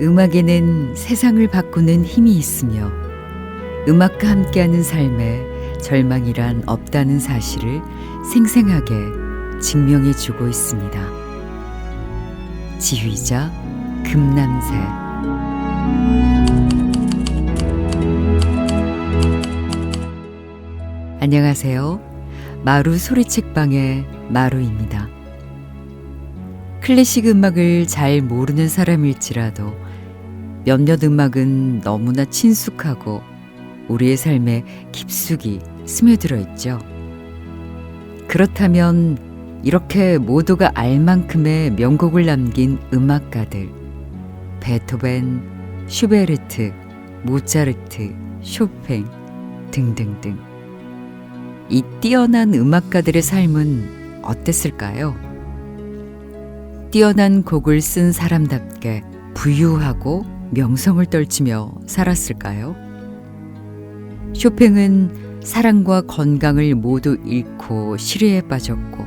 음악에는 세상을 바꾸는 힘이 있으며 음악과 함께하는 삶에 절망이란 없다는 사실을 생생하게 증명해주고 있습니다. 지휘자 금남새. 안녕하세요. 마루 소리책방의 마루입니다. 클래식 음악을 잘 모르는 사람일지라도 몇몇 음악은 너무나 친숙하고 우리의 삶에 깊숙이 스며들어 있죠. 그렇다면 이렇게 모두가 알 만큼의 명곡을 남긴 음악가들, 베토벤, 슈베르트, 모차르트, 쇼팽 등등등. 이 뛰어난 음악가들의 삶은 어땠을까요? 뛰어난 곡을 쓴 사람답게 부유하고 명성을 떨치며 살았을까요? 쇼팽은 사랑과 건강을 모두 잃고 시리에 빠졌고,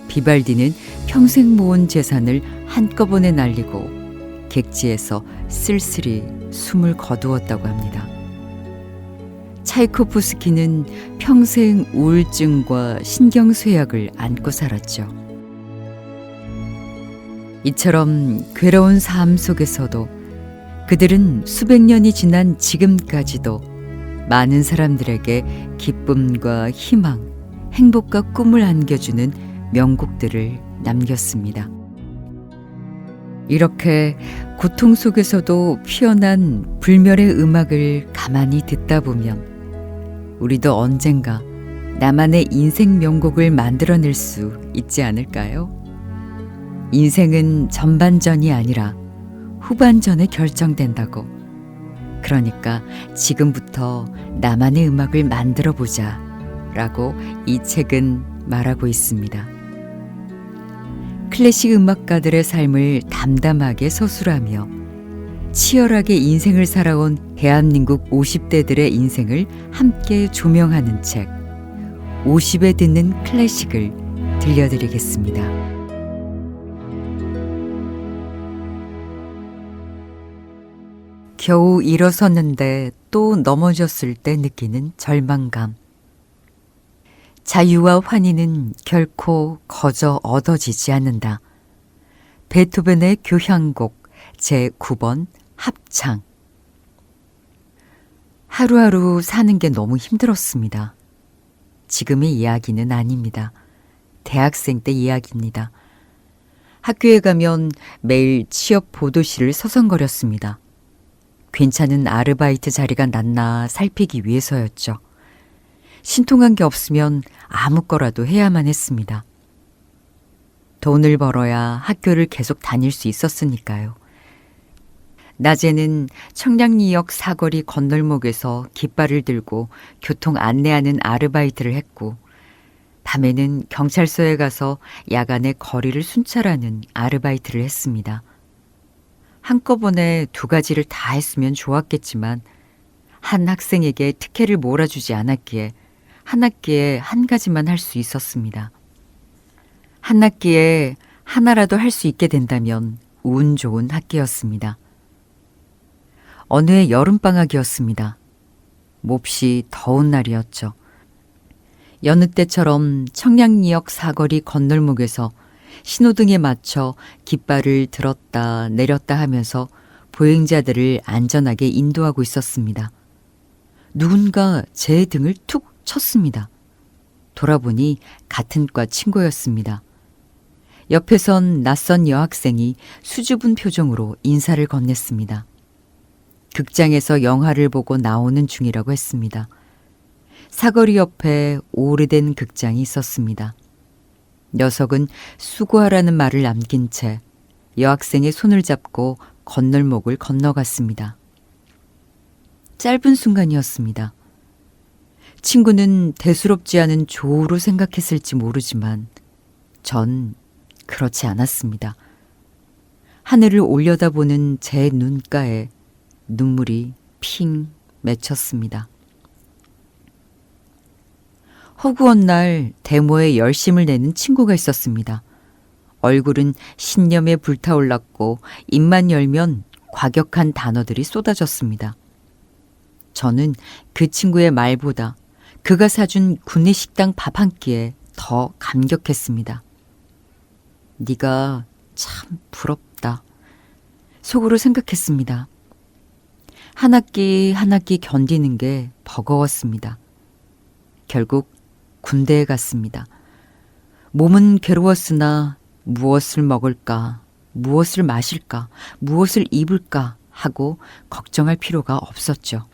비발디는 평생 모은 재산을 한꺼번에 날리고 객지에서 쓸쓸히 숨을 거두었다고 합니다. 차이코프스키는 평생 우울증과 신경쇠약을 안고 살았죠. 이처럼 괴로운 삶 속에서도 그들은 수백 년이 지난 지금까지도 많은 사람들에게 기쁨과 희망, 행복과 꿈을 안겨주는 명곡들을 남겼습니다. 이렇게 고통 속에서도 피어난 불멸의 음악을 가만히 듣다 보면 우리도 언젠가 나만의 인생 명곡을 만들어낼 수 있지 않을까요? 인생은 전반전이 아니라 후반전에 결정된다고. 그러니까 지금부터 나만의 음악을 만들어 보자 라고 이 책은 말하고 있습니다. 클래식 음악가들의 삶을 담담하게 서술하며 치열하게 인생을 살아온 대한민국 50대들의 인생을 함께 조명하는 책 50에 듣는 클래식을 들려드리겠습니다. 겨우 일어섰는데 또 넘어졌을 때 느끼는 절망감. 자유와 환희는 결코 거저 얻어지지 않는다. 베토벤의 교향곡 제9번 합창. 하루하루 사는 게 너무 힘들었습니다. 지금의 이야기는 아닙니다. 대학생 때 이야기입니다. 학교에 가면 매일 취업 보도실을 서성거렸습니다. 괜찮은 아르바이트 자리가 났나 살피기 위해서였죠. 신통한 게 없으면 아무 거라도 해야만 했습니다. 돈을 벌어야 학교를 계속 다닐 수 있었으니까요. 낮에는 청량리역 사거리 건널목에서 깃발을 들고 교통 안내하는 아르바이트를 했고, 밤에는 경찰서에 가서 야간에 거리를 순찰하는 아르바이트를 했습니다. 한꺼번에 두 가지를 다 했으면 좋았겠지만 한 학생에게 특혜를 몰아주지 않았기에 한 학기에 한 가지만 할 수 있었습니다. 한 학기에 하나라도 할 수 있게 된다면 운 좋은 학기였습니다. 어느 해 여름방학이었습니다. 몹시 더운 날이었죠. 여느 때처럼 청량리역 사거리 건널목에서 신호등에 맞춰 깃발을 들었다 내렸다 하면서 보행자들을 안전하게 인도하고 있었습니다. 누군가 제 등을 툭 쳤습니다. 돌아보니 같은 과 친구였습니다. 옆에선 낯선 여학생이 수줍은 표정으로 인사를 건넸습니다. 극장에서 영화를 보고 나오는 중이라고 했습니다. 사거리 옆에 오래된 극장이 있었습니다. 녀석은 수고하라는 말을 남긴 채 여학생의 손을 잡고 건널목을 건너갔습니다. 짧은 순간이었습니다. 친구는 대수롭지 않은 조로 생각했을지 모르지만 전 그렇지 않았습니다. 하늘을 올려다보는 제 눈가에 눈물이 핑 맺혔습니다. 허구한 날 데모에 열심을 내는 친구가 있었습니다. 얼굴은 신념에 불타올랐고 입만 열면 과격한 단어들이 쏟아졌습니다. 저는 그 친구의 말보다 그가 사준 구내식당 밥 한 끼에 더 감격했습니다. 네가 참 부럽다. 속으로 생각했습니다. 한 학기 한 학기 견디는 게 버거웠습니다. 결국 군대에 갔습니다. 몸은 괴로웠으나 무엇을 먹을까, 무엇을 마실까, 무엇을 입을까 하고 걱정할 필요가 없었죠.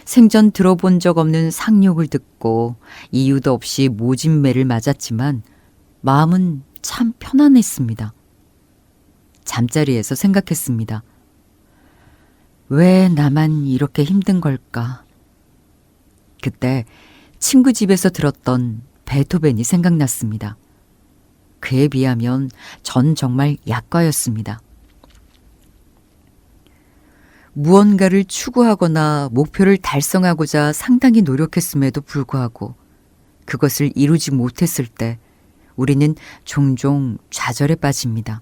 생전 들어본 적 없는 상욕을 듣고 이유도 없이 모진매를 맞았지만 마음은 참 편안했습니다. 잠자리에서 생각했습니다. 왜 나만 이렇게 힘든 걸까? 그때 친구 집에서 들었던 베토벤이 생각났습니다. 그에 비하면 전 정말 약과였습니다. 무언가를 추구하거나 목표를 달성하고자 상당히 노력했음에도 불구하고 그것을 이루지 못했을 때 우리는 종종 좌절에 빠집니다.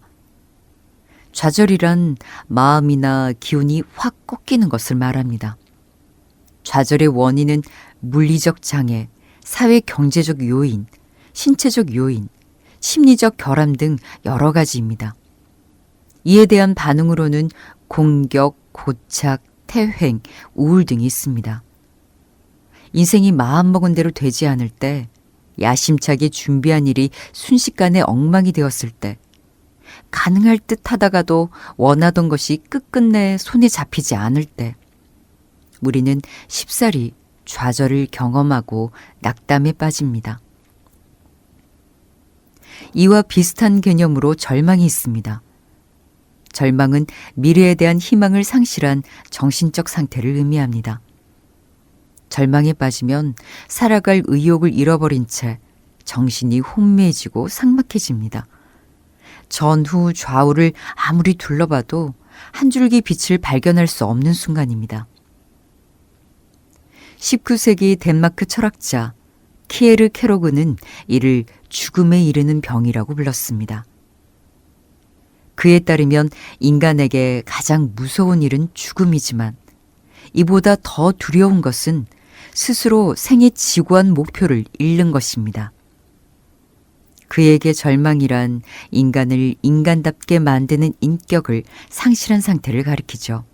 좌절이란 마음이나 기운이 확 꺾이는 것을 말합니다. 좌절의 원인은 물리적 장애, 사회 경제적 요인, 신체적 요인, 심리적 결함 등 여러 가지입니다. 이에 대한 반응으로는 공격, 고착, 퇴행, 우울 등이 있습니다. 인생이 마음먹은 대로 되지 않을 때, 야심차게 준비한 일이 순식간에 엉망이 되었을 때, 가능할 듯 하다가도 원하던 것이 끝끝내 손에 잡히지 않을 때, 우리는 쉽사리 좌절을 경험하고 낙담에 빠집니다. 이와 비슷한 개념으로 절망이 있습니다. 절망은 미래에 대한 희망을 상실한 정신적 상태를 의미합니다. 절망에 빠지면 살아갈 의욕을 잃어버린 채 정신이 혼미해지고 삭막해집니다. 전후 좌우를 아무리 둘러봐도 한 줄기 빛을 발견할 수 없는 순간입니다. 19세기 덴마크 철학자 키에르 케로그는 이를 죽음에 이르는 병이라고 불렀습니다. 그에 따르면 인간에게 가장 무서운 일은 죽음이지만 이보다 더 두려운 것은 스스로 생애 지구한 목표를 잃는 것입니다. 그에게 절망이란 인간을 인간답게 만드는 인격을 상실한 상태를 가리키죠.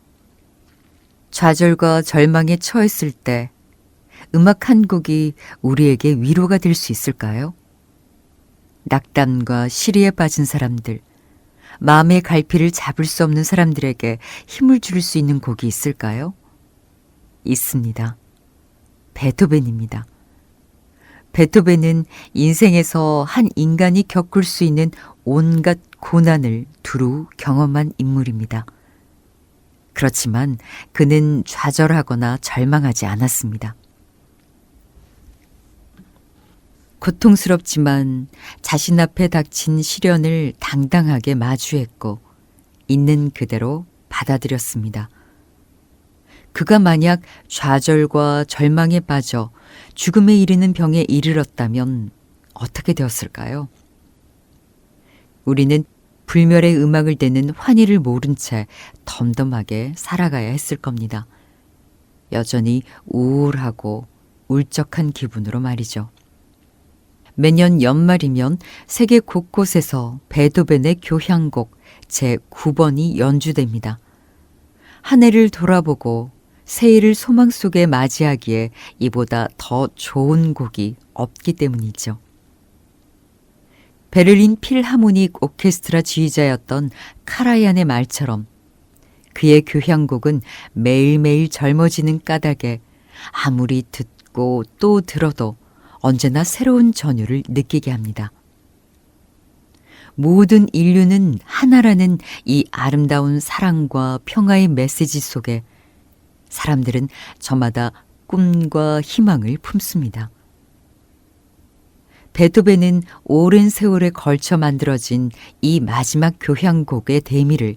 좌절과 절망에 처했을 때 음악 한 곡이 우리에게 위로가 될 수 있을까요? 낙담과 시리에 빠진 사람들, 마음의 갈피를 잡을 수 없는 사람들에게 힘을 줄 수 있는 곡이 있을까요? 있습니다. 베토벤입니다. 베토벤은 인생에서 한 인간이 겪을 수 있는 온갖 고난을 두루 경험한 인물입니다. 그렇지만 그는 좌절하거나 절망하지 않았습니다. 고통스럽지만 자신 앞에 닥친 시련을 당당하게 마주했고 있는 그대로 받아들였습니다. 그가 만약 좌절과 절망에 빠져 죽음에 이르는 병에 이르렀다면 어떻게 되었을까요? 우리는 불멸의 음악을 대는 환희를 모른 채 덤덤하게 살아가야 했을 겁니다. 여전히 우울하고 울적한 기분으로 말이죠. 매년 연말이면 세계 곳곳에서 베토벤의 교향곡 제9번이 연주됩니다. 한 해를 돌아보고 새해를 소망 속에 맞이하기에 이보다 더 좋은 곡이 없기 때문이죠. 베를린 필하모닉 오케스트라 지휘자였던 카라얀의 말처럼 그의 교향곡은 매일매일 젊어지는 까닭에 아무리 듣고 또 들어도 언제나 새로운 전율을 느끼게 합니다. 모든 인류는 하나라는 이 아름다운 사랑과 평화의 메시지 속에 사람들은 저마다 꿈과 희망을 품습니다. 베토벤은 오랜 세월에 걸쳐 만들어진 이 마지막 교향곡의 대미를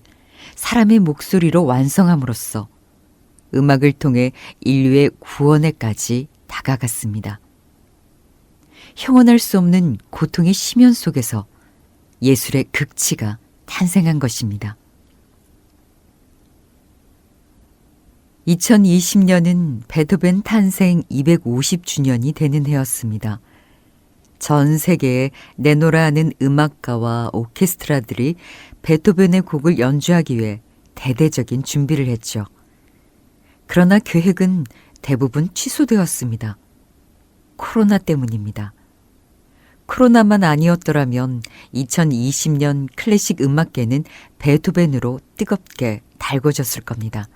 사람의 목소리로 완성함으로써 음악을 통해 인류의 구원에까지 다가갔습니다. 형언할 수 없는 고통의 심연 속에서 예술의 극치가 탄생한 것입니다. 2020년은 베토벤 탄생 250주년이 되는 해였습니다. 전 세계에 내노라 하는 음악가와 오케스트라들이 베토벤의 곡을 연주하기 위해 대대적인 준비를 했죠. 그러나 계획은 대부분 취소되었습니다. 코로나 때문입니다. 코로나만 아니었더라면 2020년 클래식 음악계는 베토벤으로 뜨겁게 달궈졌을 겁니다.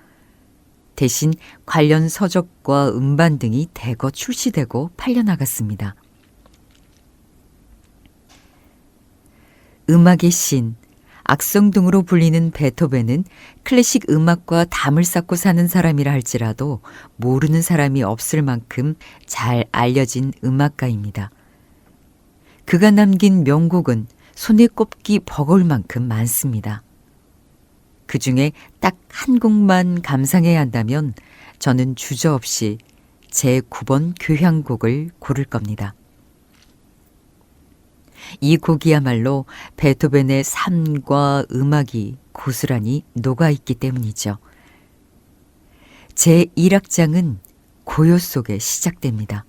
대신 관련 서적과 음반 등이 대거 출시되고 팔려나갔습니다. 음악의 신, 악성 등으로 불리는 베토벤은 클래식 음악과 담을 쌓고 사는 사람이라 할지라도 모르는 사람이 없을 만큼 잘 알려진 음악가입니다. 그가 남긴 명곡은 손에 꼽기 버거울 만큼 많습니다. 그 중에 딱 한 곡만 감상해야 한다면 저는 주저없이 제9번 교향곡을 고를 겁니다. 이 곡이야말로 베토벤의 삶과 음악이 고스란히 녹아있기 때문이죠. 제1악장은 고요 속에 시작됩니다.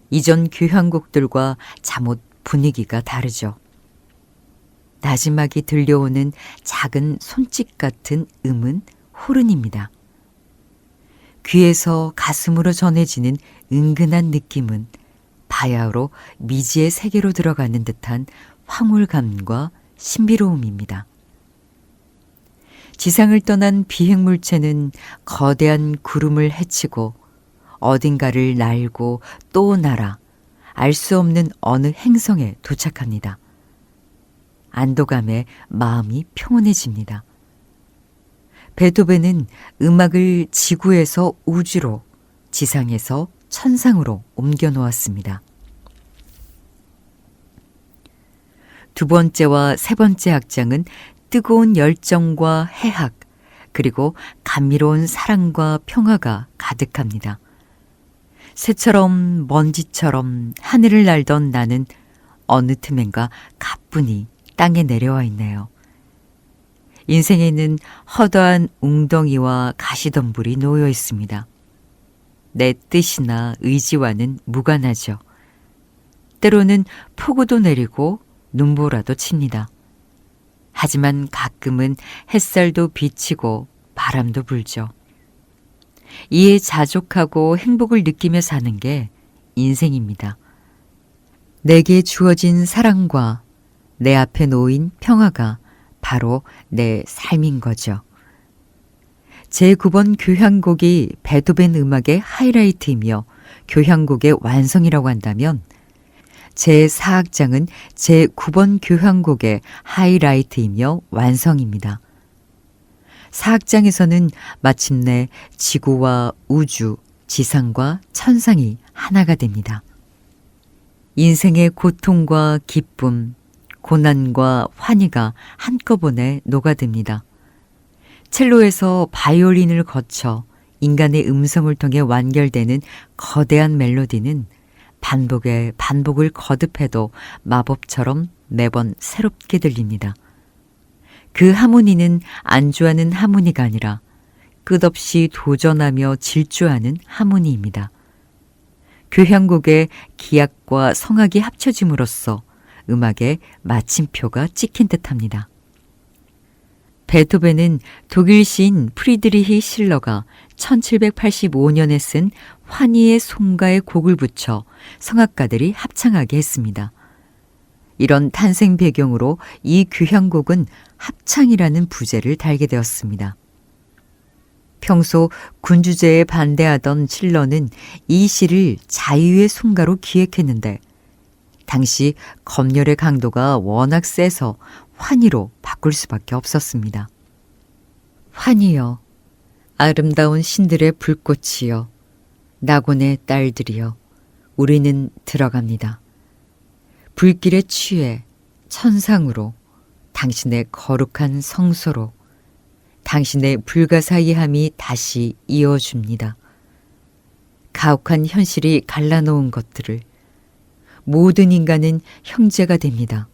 이전 교향곡들과 잠옷 분위기가 다르죠. 나지막이 들려오는 작은 손짓 같은 음은 호른입니다. 귀에서 가슴으로 전해지는 은근한 느낌은 바야흐로 미지의 세계로 들어가는 듯한 황홀감과 신비로움입니다. 지상을 떠난 비행물체는 거대한 구름을 헤치고 어딘가를 날고 또 날아 알 수 없는 어느 행성에 도착합니다. 안도감에 마음이 평온해집니다. 베토벤은 음악을 지구에서 우주로, 지상에서 천상으로 옮겨 놓았습니다. 두 번째와 세 번째 악장은 뜨거운 열정과 해학, 그리고 감미로운 사랑과 평화가 가득합니다. 새처럼 먼지처럼 하늘을 날던 나는 어느 틈엔가 가뿐히 땅에 내려와 있네요. 인생에는 허다한 웅덩이와 가시덤불이 놓여 있습니다. 내 뜻이나 의지와는 무관하죠. 때로는 폭우도 내리고 눈보라도 칩니다. 하지만 가끔은 햇살도 비치고 바람도 불죠. 이에 자족하고 행복을 느끼며 사는 게 인생입니다. 내게 주어진 사랑과 내 앞에 놓인 평화가 바로 내 삶인 거죠. 제9번 교향곡이 베토벤 음악의 하이라이트이며 교향곡의 완성이라고 한다면 제4악장은 제9번 교향곡의 하이라이트이며 완성입니다. 4악장에서는 마침내 지구와 우주, 지상과 천상이 하나가 됩니다. 인생의 고통과 기쁨, 고난과 환희가 한꺼번에 녹아듭니다. 첼로에서 바이올린을 거쳐 인간의 음성을 통해 완결되는 거대한 멜로디는 반복에 반복을 거듭해도 마법처럼 매번 새롭게 들립니다. 그 하모니는 안주하는 하모니가 아니라 끝없이 도전하며 질주하는 하모니입니다. 교향곡의 기악과 성악이 합쳐짐으로써 음악의 마침표가 찍힌 듯합니다. 베토벤은 독일 시인 프리드리히 실러가 1785년에 쓴 환희의 송가에 곡을 붙여 성악가들이 합창하게 했습니다. 이런 탄생 배경으로 이 교향곡은 합창이라는 부제를 달게 되었습니다. 평소 군주제에 반대하던 실러는 이 시를 자유의 송가로 기획했는데 당시 검열의 강도가 워낙 세서 환희로 바꿀 수밖에 없었습니다. 환희여, 아름다운 신들의 불꽃이여, 낙원의 딸들이여, 우리는 들어갑니다. 불길에 취해 천상으로, 당신의 거룩한 성소로, 당신의 불가사의함이 다시 이어줍니다. 가혹한 현실이 갈라놓은 것들을 모든 인간은 형제가 됩니다.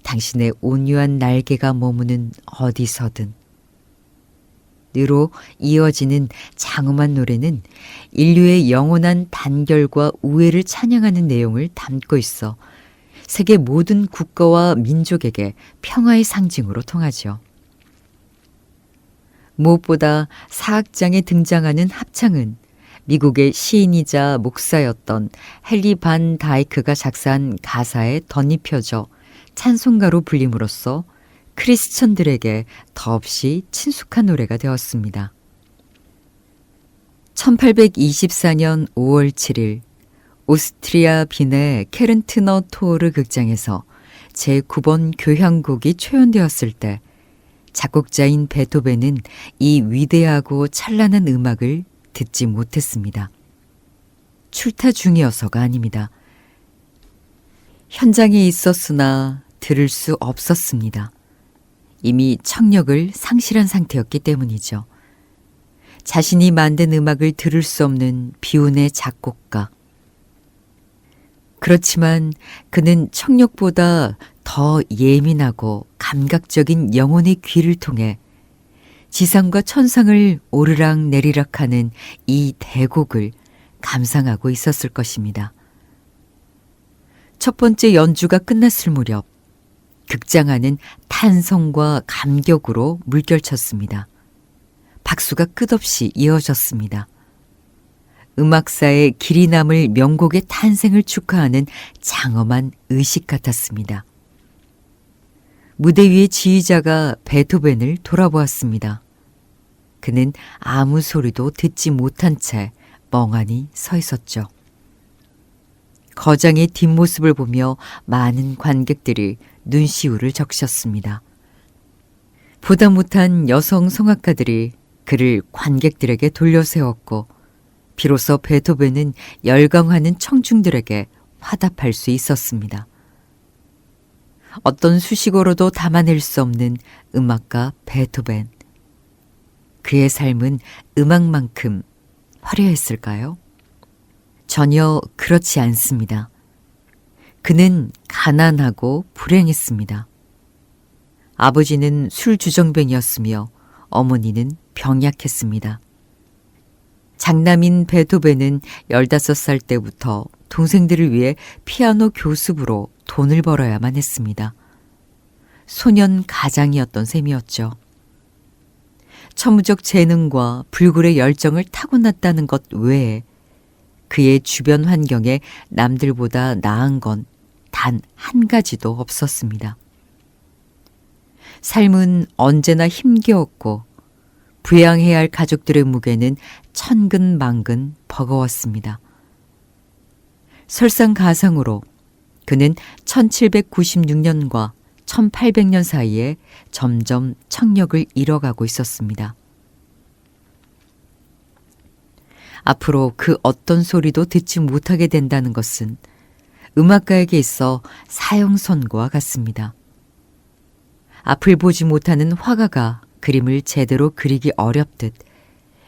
당신의 온유한 날개가 머무는 어디서든. 느로 이어지는 장엄한 노래는 인류의 영원한 단결과 우애를 찬양하는 내용을 담고 있어 세계 모든 국가와 민족에게 평화의 상징으로 통하죠. 무엇보다 사악장에 등장하는 합창은 미국의 시인이자 목사였던 헨리 반 다이크가 작사한 가사에 덧입혀져 찬송가로 불림으로써 크리스천들에게 더없이 친숙한 노래가 되었습니다. 1824년 5월 7일 오스트리아 빈의 케른트너 토르 극장에서 제9번 교향곡이 초연되었을 때 작곡자인 베토벤은 이 위대하고 찬란한 음악을 듣지 못했습니다. 출타 중이어서가 아닙니다. 현장에 있었으나 들을 수 없었습니다. 이미 청력을 상실한 상태였기 때문이죠. 자신이 만든 음악을 들을 수 없는 비운의 작곡가. 그렇지만 그는 청력보다 더 예민하고 감각적인 영혼의 귀를 통해 지상과 천상을 오르락 내리락하는 이 대곡을 감상하고 있었을 것입니다. 첫 번째 연주가 끝났을 무렵 극장 안은 탄성과 감격으로 물결쳤습니다. 박수가 끝없이 이어졌습니다. 음악사의 길이 남을 명곡의 탄생을 축하하는 장엄한 의식 같았습니다. 무대 위의 지휘자가 베토벤을 돌아보았습니다. 그는 아무 소리도 듣지 못한 채 멍하니 서 있었죠. 거장의 뒷모습을 보며 많은 관객들이 눈시울을 적셨습니다. 보다 못한 여성 성악가들이 그를 관객들에게 돌려세웠고 비로소 베토벤은 열광하는 청중들에게 화답할 수 있었습니다. 어떤 수식어로도 담아낼 수 없는 음악가 베토벤. 그의 삶은 음악만큼 화려했을까요? 전혀 그렇지 않습니다. 그는 가난하고 불행했습니다. 아버지는 술주정뱅이였으며 어머니는 병약했습니다. 장남인 베토벤은 15살 때부터 동생들을 위해 피아노 교습으로 돈을 벌어야만 했습니다. 소년 가장이었던 셈이었죠. 천무적 재능과 불굴의 열정을 타고났다는 것 외에 그의 주변 환경에 남들보다 나은 건 단 한 가지도 없었습니다. 삶은 언제나 힘겨웠고 부양해야 할 가족들의 무게는 천근만근 버거웠습니다. 설상가상으로 그는 1796년과 1800년 사이에 점점 청력을 잃어가고 있었습니다. 앞으로 그 어떤 소리도 듣지 못하게 된다는 것은 음악가에게 있어 사형선고와 같습니다. 앞을 보지 못하는 화가가 그림을 제대로 그리기 어렵듯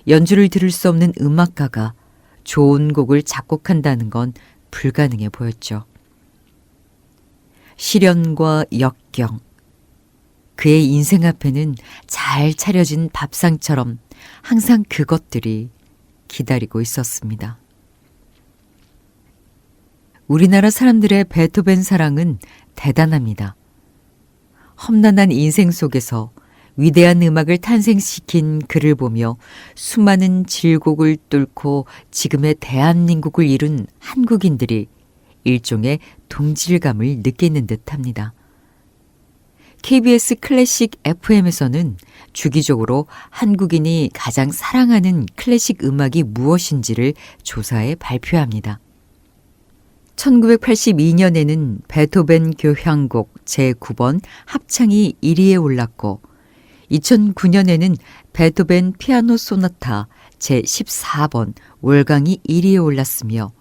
연주를 들을 수 없는 음악가가 좋은 곡을 작곡한다는 건 불가능해 보였죠. 시련과 역경, 그의 인생 앞에는 잘 차려진 밥상처럼 항상 그것들이 기다리고 있었습니다. 우리나라 사람들의 베토벤 사랑은 대단합니다. 험난한 인생 속에서 위대한 음악을 탄생시킨 그를 보며 수많은 질곡을 뚫고 지금의 대한민국을 이룬 한국인들이 일종의 동질감을 느끼는 듯합니다. KBS 클래식 FM에서는 주기적으로 한국인이 가장 사랑하는 클래식 음악이 무엇인지를 조사해 발표합니다. 1982년에는 베토벤 교향곡 제9번 합창이 1위에 올랐고 2009년에는 베토벤 피아노 소나타 제14번 월광이 1위에 올랐으며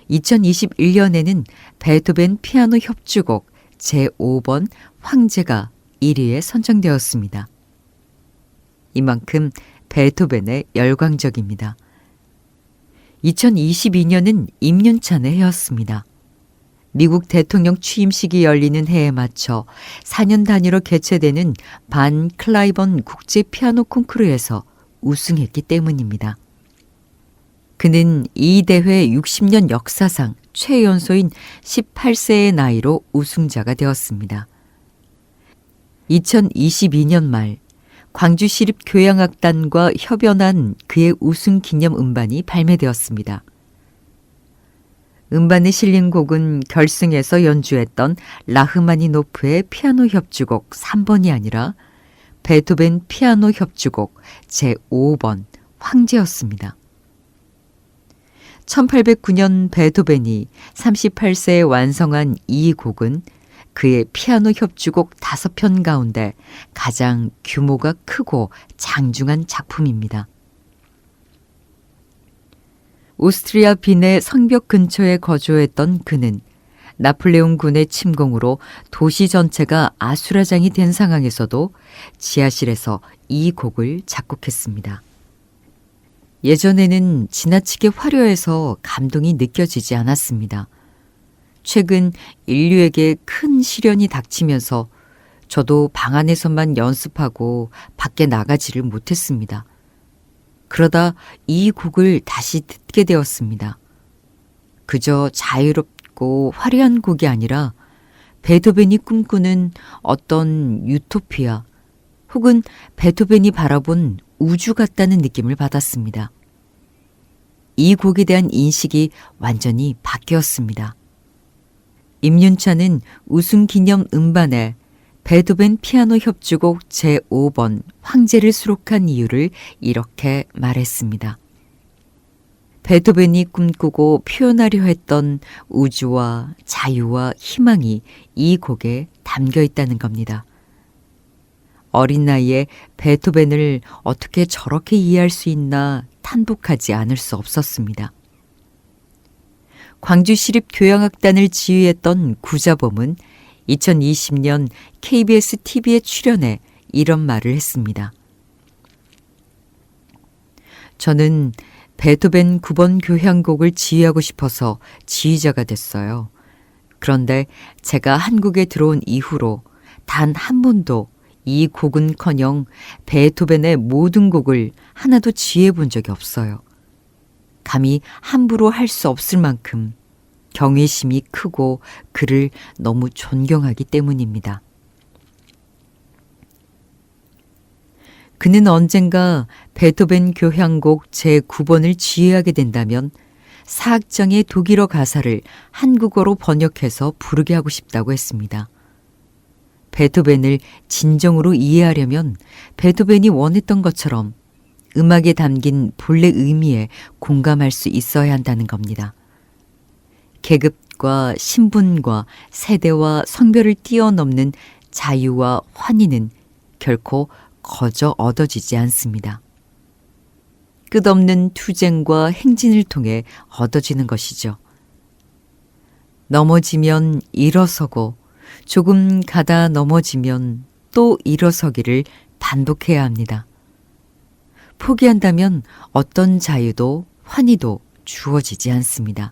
2021년에는 베토벤 피아노 협주곡 제5번 황제가 1위에 선정되었습니다. 이만큼 베토벤의 열광적입니다. 2022년은 임윤찬의 해였습니다. 미국 대통령 취임식이 열리는 해에 맞춰 4년 단위로 개최되는 반 클라이번 국제 피아노 콩쿠르에서 우승했기 때문입니다. 그는 이 대회 60년 역사상 최연소인 18세의 나이로 우승자가 되었습니다. 2022년 말 광주시립교향악단과 협연한 그의 우승 기념 음반이 발매되었습니다. 음반에 실린 곡은 결승에서 연주했던 라흐마니노프의 피아노 협주곡 3번이 아니라 베토벤 피아노 협주곡 제5번 황제였습니다. 1809년 베토벤이 38세에 완성한 이 곡은 그의 피아노 협주곡 5편 가운데 가장 규모가 크고 장중한 작품입니다. 오스트리아 빈의 성벽 근처에 거주했던 그는 나폴레옹 군의 침공으로 도시 전체가 아수라장이 된 상황에서도 지하실에서 이 곡을 작곡했습니다. 예전에는 지나치게 화려해서 감동이 느껴지지 않았습니다. 최근 인류에게 큰 시련이 닥치면서 저도 방 안에서만 연습하고 밖에 나가지를 못했습니다. 그러다 이 곡을 다시 듣게 되었습니다. 그저 자유롭고 화려한 곡이 아니라 베토벤이 꿈꾸는 어떤 유토피아 혹은 베토벤이 바라본 우주 같다는 느낌을 받았습니다. 이 곡에 대한 인식이 완전히 바뀌었습니다. 임윤찬은 우승 기념 음반에 베토벤 피아노 협주곡 제5번 황제를 수록한 이유를 이렇게 말했습니다. 베토벤이 꿈꾸고 표현하려 했던 우주와 자유와 희망이 이 곡에 담겨 있다는 겁니다. 어린 나이에 베토벤을 어떻게 저렇게 이해할 수 있나 탄복하지 않을 수 없었습니다. 광주시립교향악단을 지휘했던 구자범은 2020년 KBS TV에 출연해 이런 말을 했습니다. 저는 베토벤 9번 교향곡을 지휘하고 싶어서 지휘자가 됐어요. 그런데 제가 한국에 들어온 이후로 단 한 번도 이 곡은커녕 베토벤의 모든 곡을 하나도 지휘해 본 적이 없어요. 감히 함부로 할 수 없을 만큼 경외심이 크고 그를 너무 존경하기 때문입니다. 그는 언젠가 베토벤 교향곡 제9번을 지휘하게 된다면 사악정의 독일어 가사를 한국어로 번역해서 부르게 하고 싶다고 했습니다. 베토벤을 진정으로 이해하려면 베토벤이 원했던 것처럼 음악에 담긴 본래 의미에 공감할 수 있어야 한다는 겁니다. 계급과 신분과 세대와 성별을 뛰어넘는 자유와 환희는 결코 거저 얻어지지 않습니다. 끝없는 투쟁과 행진을 통해 얻어지는 것이죠. 넘어지면 일어서고 조금 가다 넘어지면 또 일어서기를 반복해야 합니다. 포기한다면 어떤 자유도 환희도 주어지지 않습니다.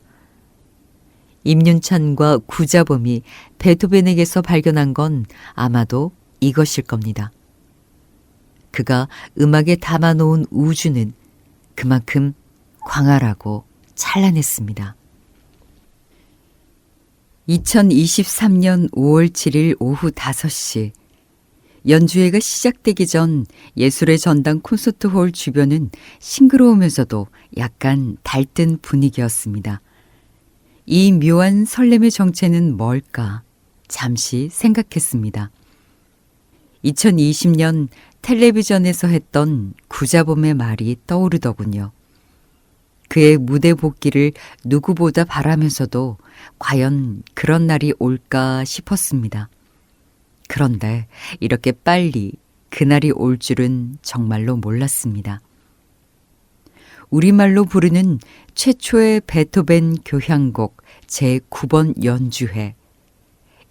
임윤찬과 구자범이 베토벤에게서 발견한 건 아마도 이것일 겁니다. 그가 음악에 담아놓은 우주는 그만큼 광활하고 찬란했습니다. 2023년 5월 7일 오후 5시 연주회가 시작되기 전 예술의 전당 콘서트홀 주변은 싱그러우면서도 약간 달뜬 분위기였습니다. 이 묘한 설렘의 정체는 뭘까? 잠시 생각했습니다. 2020년 텔레비전에서 했던 구자범의 말이 떠오르더군요. 그의 무대 복귀를 누구보다 바라면서도 과연 그런 날이 올까 싶었습니다. 그런데 이렇게 빨리 그날이 올 줄은 정말로 몰랐습니다. 우리말로 부르는 최초의 베토벤 교향곡 제9번 연주회.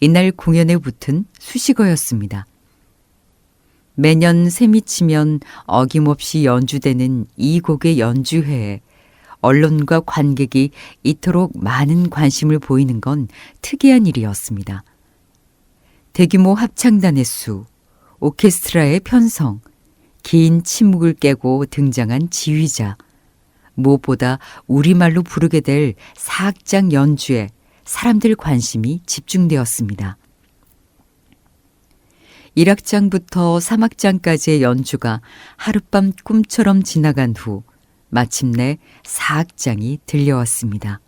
이날 공연에 붙은 수식어였습니다. 매년 셈이 치면 어김없이 연주되는 이 곡의 연주회에 언론과 관객이 이토록 많은 관심을 보이는 건 특이한 일이었습니다. 대규모 합창단의 수, 오케스트라의 편성, 긴 침묵을 깨고 등장한 지휘자, 무엇보다 우리말로 부르게 될 사악장 연주에 사람들 관심이 집중되었습니다. 1악장부터 3악장까지의 연주가 하룻밤 꿈처럼 지나간 후 마침내 4악장이 들려왔습니다.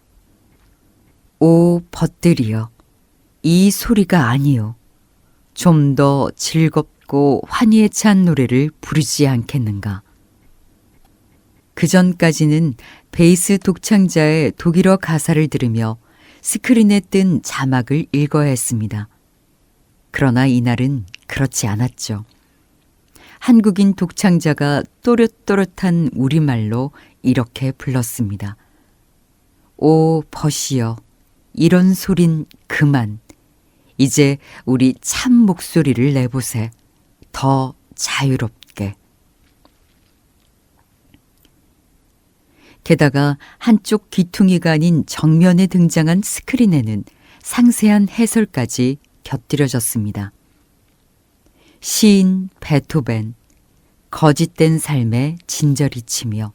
오 벗들이여, 이 소리가 아니요. 좀 더 즐겁고 환희에 찬 노래를 부르지 않겠는가. 그 전까지는 베이스 독창자의 독일어 가사를 들으며 스크린에 뜬 자막을 읽어야 했습니다. 그러나 이날은 그렇지 않았죠. 한국인 독창자가 또렷또렷한 우리말로 이렇게 불렀습니다. 오 벗이여, 이런 소린 그만. 이제 우리 참 목소리를 내보세. 더 자유롭게. 게다가 한쪽 귀퉁이가 아닌 정면에 등장한 스크린에는 상세한 해설까지 곁들여졌습니다. 시인 베토벤, 거짓된 삶에 진저리 치며.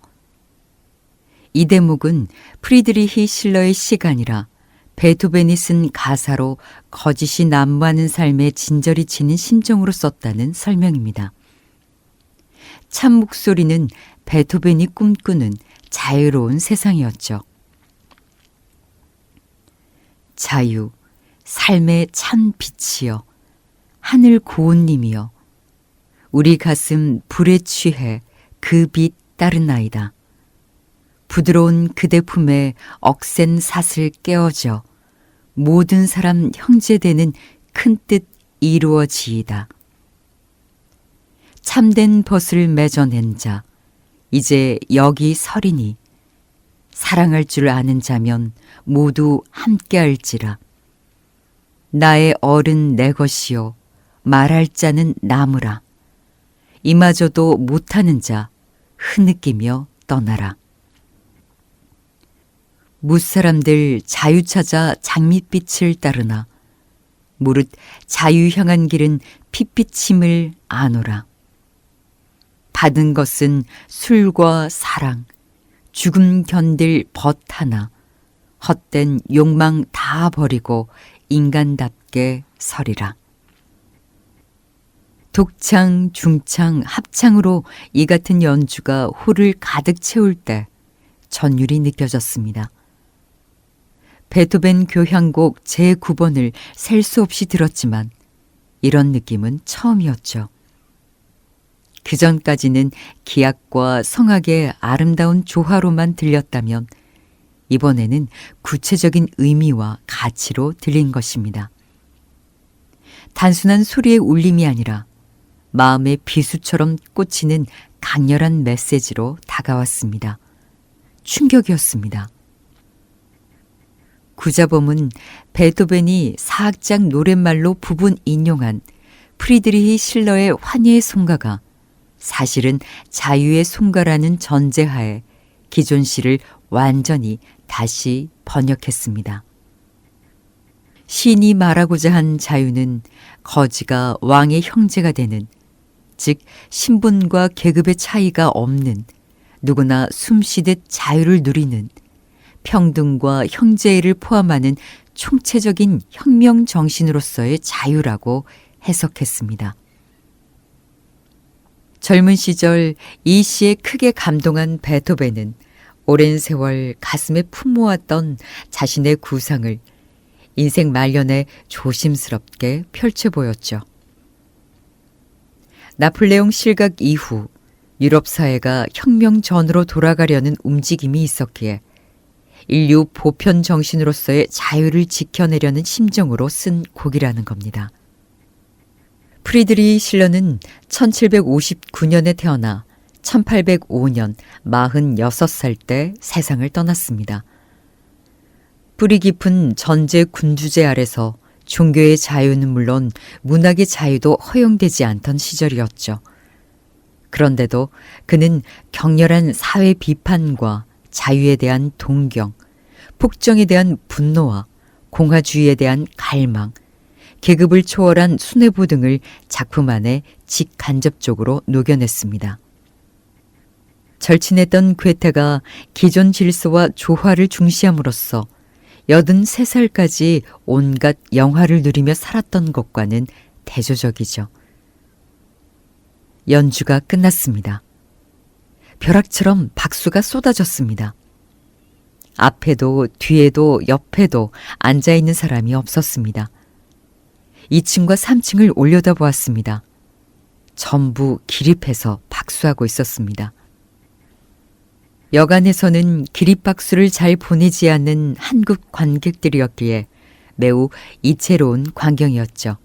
이 대목은 프리드리히 실러의 시가 아니라 베토벤이 쓴 가사로 거짓이 난무하는 삶에 진저리 치는 심정으로 썼다는 설명입니다. 참 목소리는 베토벤이 꿈꾸는 자유로운 세상이었죠. 자유, 삶의 참 빛이여, 하늘 고운님이여, 우리 가슴 불에 취해 그 빛 따르나이다. 부드러운 그대 품에 억센 사슬 깨어져 모든 사람 형제되는 큰 뜻 이루어지이다. 참된 벗을 맺어낸 자, 이제 여기 서리니 사랑할 줄 아는 자면 모두 함께할지라. 나의 어른 내 것이요, 말할 자는 나무라. 이마저도 못하는 자 흐느끼며 떠나라. 무사람들 자유 찾아 장밋빛을 따르나 무릇 자유 향한 길은 핏빛임을 아노라. 받은 것은 술과 사랑, 죽음 견딜 벗 하나, 헛된 욕망 다 버리고 인간답게 서리라. 독창, 중창, 합창으로 이 같은 연주가 홀을 가득 채울 때 전율이 느껴졌습니다. 베토벤 교향곡 제9번을 셀 수 없이 들었지만 이런 느낌은 처음이었죠. 그 전까지는 기악과 성악의 아름다운 조화로만 들렸다면 이번에는 구체적인 의미와 가치로 들린 것입니다. 단순한 소리의 울림이 아니라 마음의 비수처럼 꽂히는 강렬한 메시지로 다가왔습니다. 충격이었습니다. 구자범은 베토벤이 사악장 노랫말로 부분 인용한 프리드리히 실러의 환희의 송가가 사실은 자유의 송가라는 전제하에 기존 시를 완전히 다시 번역했습니다. 시인이 말하고자 한 자유는 거지가 왕의 형제가 되는, 즉 신분과 계급의 차이가 없는, 누구나 숨쉬듯 자유를 누리는, 평등과 형제애를 포함하는 총체적인 혁명 정신으로서의 자유라고 해석했습니다. 젊은 시절 이 시에 크게 감동한 베토벤은 오랜 세월 가슴에 품모았던 자신의 구상을 인생 말년에 조심스럽게 펼쳐 보였죠. 나폴레옹 실각 이후 유럽 사회가 혁명 전으로 돌아가려는 움직임이 있었기에 인류 보편 정신으로서의 자유를 지켜내려는 심정으로 쓴 곡이라는 겁니다. 프리드리히 실러는 1759년에 태어나 1805년 46살 때 세상을 떠났습니다. 뿌리 깊은 전제 군주제 아래서 종교의 자유는 물론 문학의 자유도 허용되지 않던 시절이었죠. 그런데도 그는 격렬한 사회 비판과 자유에 대한 동경, 폭정에 대한 분노와 공화주의에 대한 갈망, 계급을 초월한 순애보 등을 작품 안에 직간접적으로 녹여냈습니다. 절친했던 괴테가 기존 질서와 조화를 중시함으로써 83살까지 온갖 영화를 누리며 살았던 것과는 대조적이죠. 연주가 끝났습니다. 벼락처럼 박수가 쏟아졌습니다. 앞에도 뒤에도 옆에도 앉아있는 사람이 없었습니다. 2층과 3층을 올려다보았습니다. 전부 기립해서 박수하고 있었습니다. 여간에서는 기립박수를 잘 보내지 않는 한국 관객들이었기에 매우 이채로운 광경이었죠.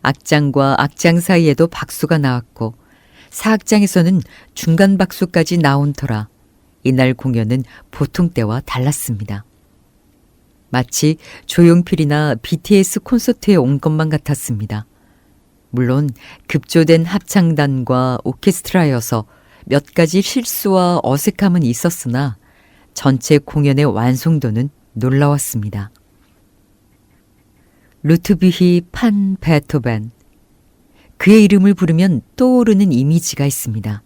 악장과 악장 사이에도 박수가 나왔고 사악장에서는 중간 박수까지 나온 터라 이날 공연은 보통 때와 달랐습니다. 마치 조용필이나 BTS 콘서트에 온 것만 같았습니다. 물론 급조된 합창단과 오케스트라여서 몇 가지 실수와 어색함은 있었으나 전체 공연의 완성도는 놀라웠습니다. 루트비히 판 베토벤. 그의 이름을 부르면 떠오르는 이미지가 있습니다.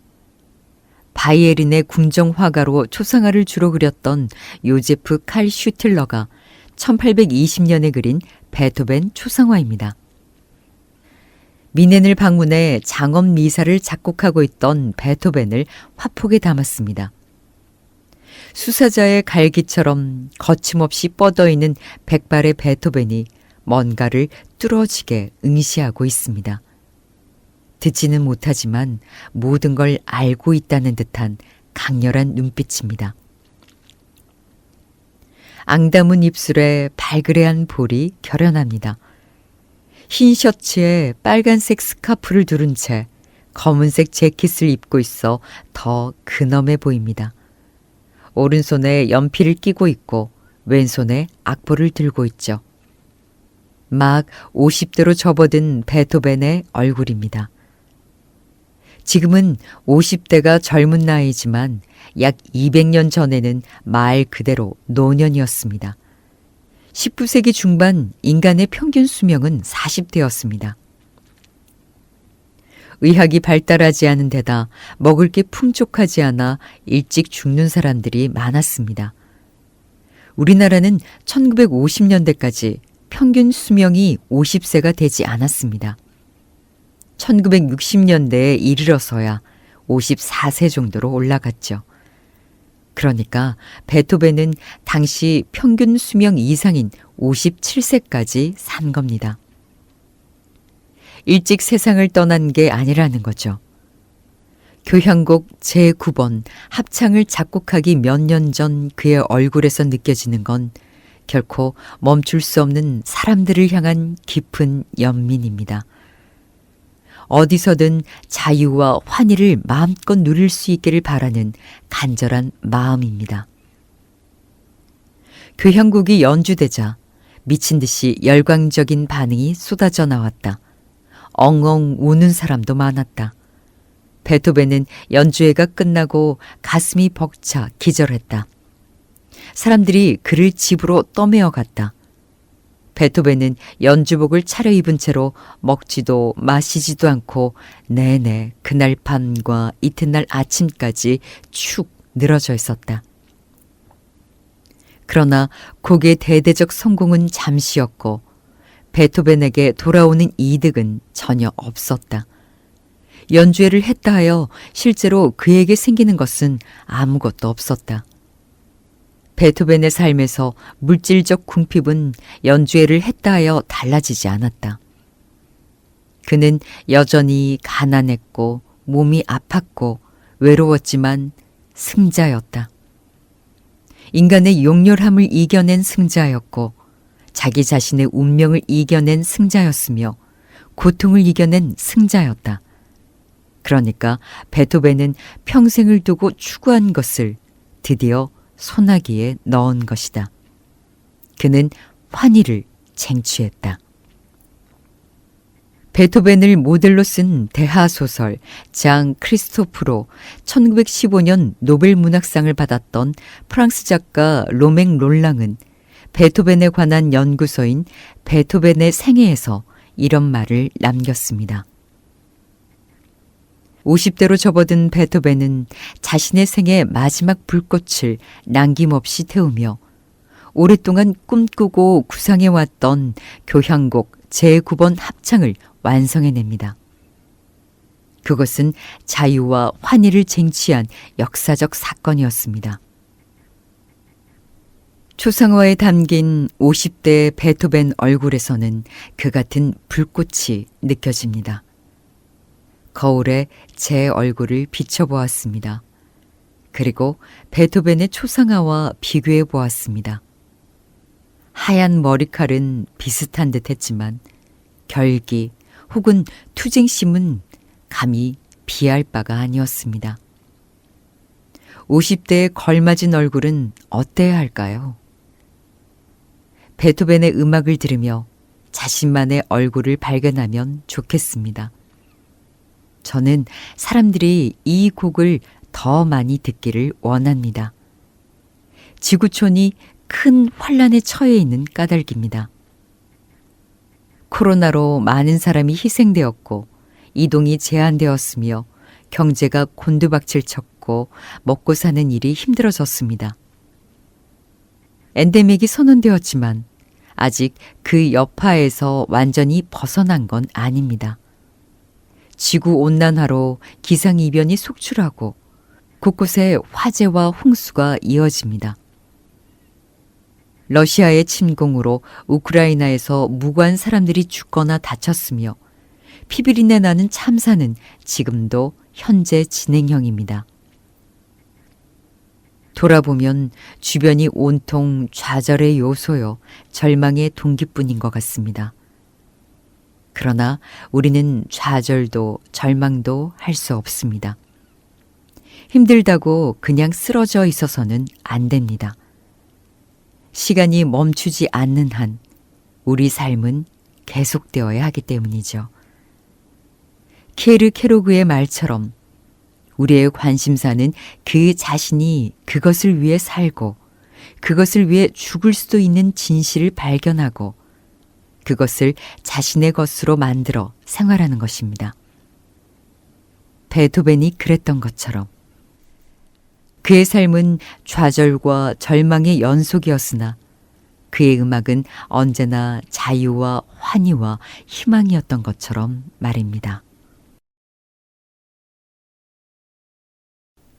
바이에른의 궁정화가로 초상화를 주로 그렸던 요제프 칼 슈틸러가 1820년에 그린 베토벤 초상화입니다. 미넨을 방문해 장엄 미사를 작곡하고 있던 베토벤을 화폭에 담았습니다. 수사자의 갈기처럼 거침없이 뻗어있는 백발의 베토벤이 뭔가를 뚫어지게 응시하고 있습니다. 듣지는 못하지만 모든 걸 알고 있다는 듯한 강렬한 눈빛입니다. 앙담은 입술에 발그레한 볼이 결연합니다. 흰 셔츠에 빨간색 스카프를 두른 채 검은색 재킷을 입고 있어 더 근엄해 보입니다. 오른손에 연필을 끼고 있고 왼손에 악보를 들고 있죠. 막 50대로 접어든 베토벤의 얼굴입니다. 지금은 50대가 젊은 나이지만 약 200년 전에는 말 그대로 노년이었습니다. 19세기 중반 인간의 평균 수명은 40대였습니다. 의학이 발달하지 않은 데다 먹을 게 풍족하지 않아 일찍 죽는 사람들이 많았습니다. 우리나라는 1950년대까지 평균 수명이 50세가 되지 않았습니다. 1960년대에 이르러서야 54세 정도로 올라갔죠. 그러니까 베토벤은 당시 평균 수명 이상인 57세까지 산 겁니다. 일찍 세상을 떠난 게 아니라는 거죠. 교향곡 제9번 합창을 작곡하기 몇 년 전 그의 얼굴에서 느껴지는 건 결코 멈출 수 없는 사람들을 향한 깊은 연민입니다. 어디서든 자유와 환희를 마음껏 누릴 수 있기를 바라는 간절한 마음입니다. 교향곡이 연주되자 미친 듯이 열광적인 반응이 쏟아져 나왔다. 엉엉 우는 사람도 많았다. 베토벤은 연주회가 끝나고 가슴이 벅차 기절했다. 사람들이 그를 집으로 떠매어 갔다. 베토벤은 연주복을 차려입은 채로 먹지도 마시지도 않고 내내 그날 밤과 이튿날 아침까지 축 늘어져 있었다. 그러나 곡의 대대적 성공은 잠시였고 베토벤에게 돌아오는 이득은 전혀 없었다. 연주회를 했다 하여 실제로 그에게 생기는 것은 아무것도 없었다. 베토벤의 삶에서 물질적 궁핍은 연주회를 했다 하여 달라지지 않았다. 그는 여전히 가난했고 몸이 아팠고 외로웠지만 승자였다. 인간의 용렬함을 이겨낸 승자였고 자기 자신의 운명을 이겨낸 승자였으며 고통을 이겨낸 승자였다. 그러니까 베토벤은 평생을 두고 추구한 것을 드디어 소나기에 넣은 것이다. 그는 환희를 쟁취했다. 베토벤을 모델로 쓴 대하소설 장 크리스토프로 1915년 노벨 문학상을 받았던 프랑스 작가 로맹 롤랑은 베토벤에 관한 연구소인 베토벤의 생애에서 이런 말을 남겼습니다. 50대로 접어든 베토벤은 자신의 생의 마지막 불꽃을 남김없이 태우며 오랫동안 꿈꾸고 구상해왔던 교향곡 제9번 합창을 완성해냅니다. 그것은 자유와 환희를 쟁취한 역사적 사건이었습니다. 초상화에 담긴 50대 베토벤 얼굴에서는 그 같은 불꽃이 느껴집니다. 거울에 제 얼굴을 비춰보았습니다. 그리고 베토벤의 초상화와 비교해 보았습니다. 하얀 머리칼은 비슷한 듯 했지만 결기 혹은 투쟁심은 감히 비할 바가 아니었습니다. 50대에 걸맞은 얼굴은 어때야 할까요? 베토벤의 음악을 들으며 자신만의 얼굴을 발견하면 좋겠습니다. 저는 사람들이 이 곡을 더 많이 듣기를 원합니다. 지구촌이 큰 환란에 처해 있는 까닭입니다. 코로나로 많은 사람이 희생되었고 이동이 제한되었으며 경제가 곤두박질 쳤고 먹고 사는 일이 힘들어졌습니다. 엔데믹이 선언되었지만 아직 그 여파에서 완전히 벗어난 건 아닙니다. 지구온난화로 기상이변이 속출하고 곳곳에 화재와 홍수가 이어집니다. 러시아의 침공으로 우크라이나에서 무고한 사람들이 죽거나 다쳤으며 피비린내 나는 참사는 지금도 현재 진행형입니다. 돌아보면 주변이 온통 좌절의 요소요, 절망의 동기뿐인 것 같습니다. 그러나 우리는 좌절도 절망도 할 수 없습니다. 힘들다고 그냥 쓰러져 있어서는 안 됩니다. 시간이 멈추지 않는 한 우리 삶은 계속되어야 하기 때문이죠. 케르케로그의 말처럼 우리의 관심사는 그 자신이 그것을 위해 살고 그것을 위해 죽을 수도 있는 진실을 발견하고 그것을 자신의 것으로 만들어 생활하는 것입니다. 베토벤이 그랬던 것처럼 그의 삶은 좌절과 절망의 연속이었으나 그의 음악은 언제나 자유와 환희와 희망이었던 것처럼 말입니다.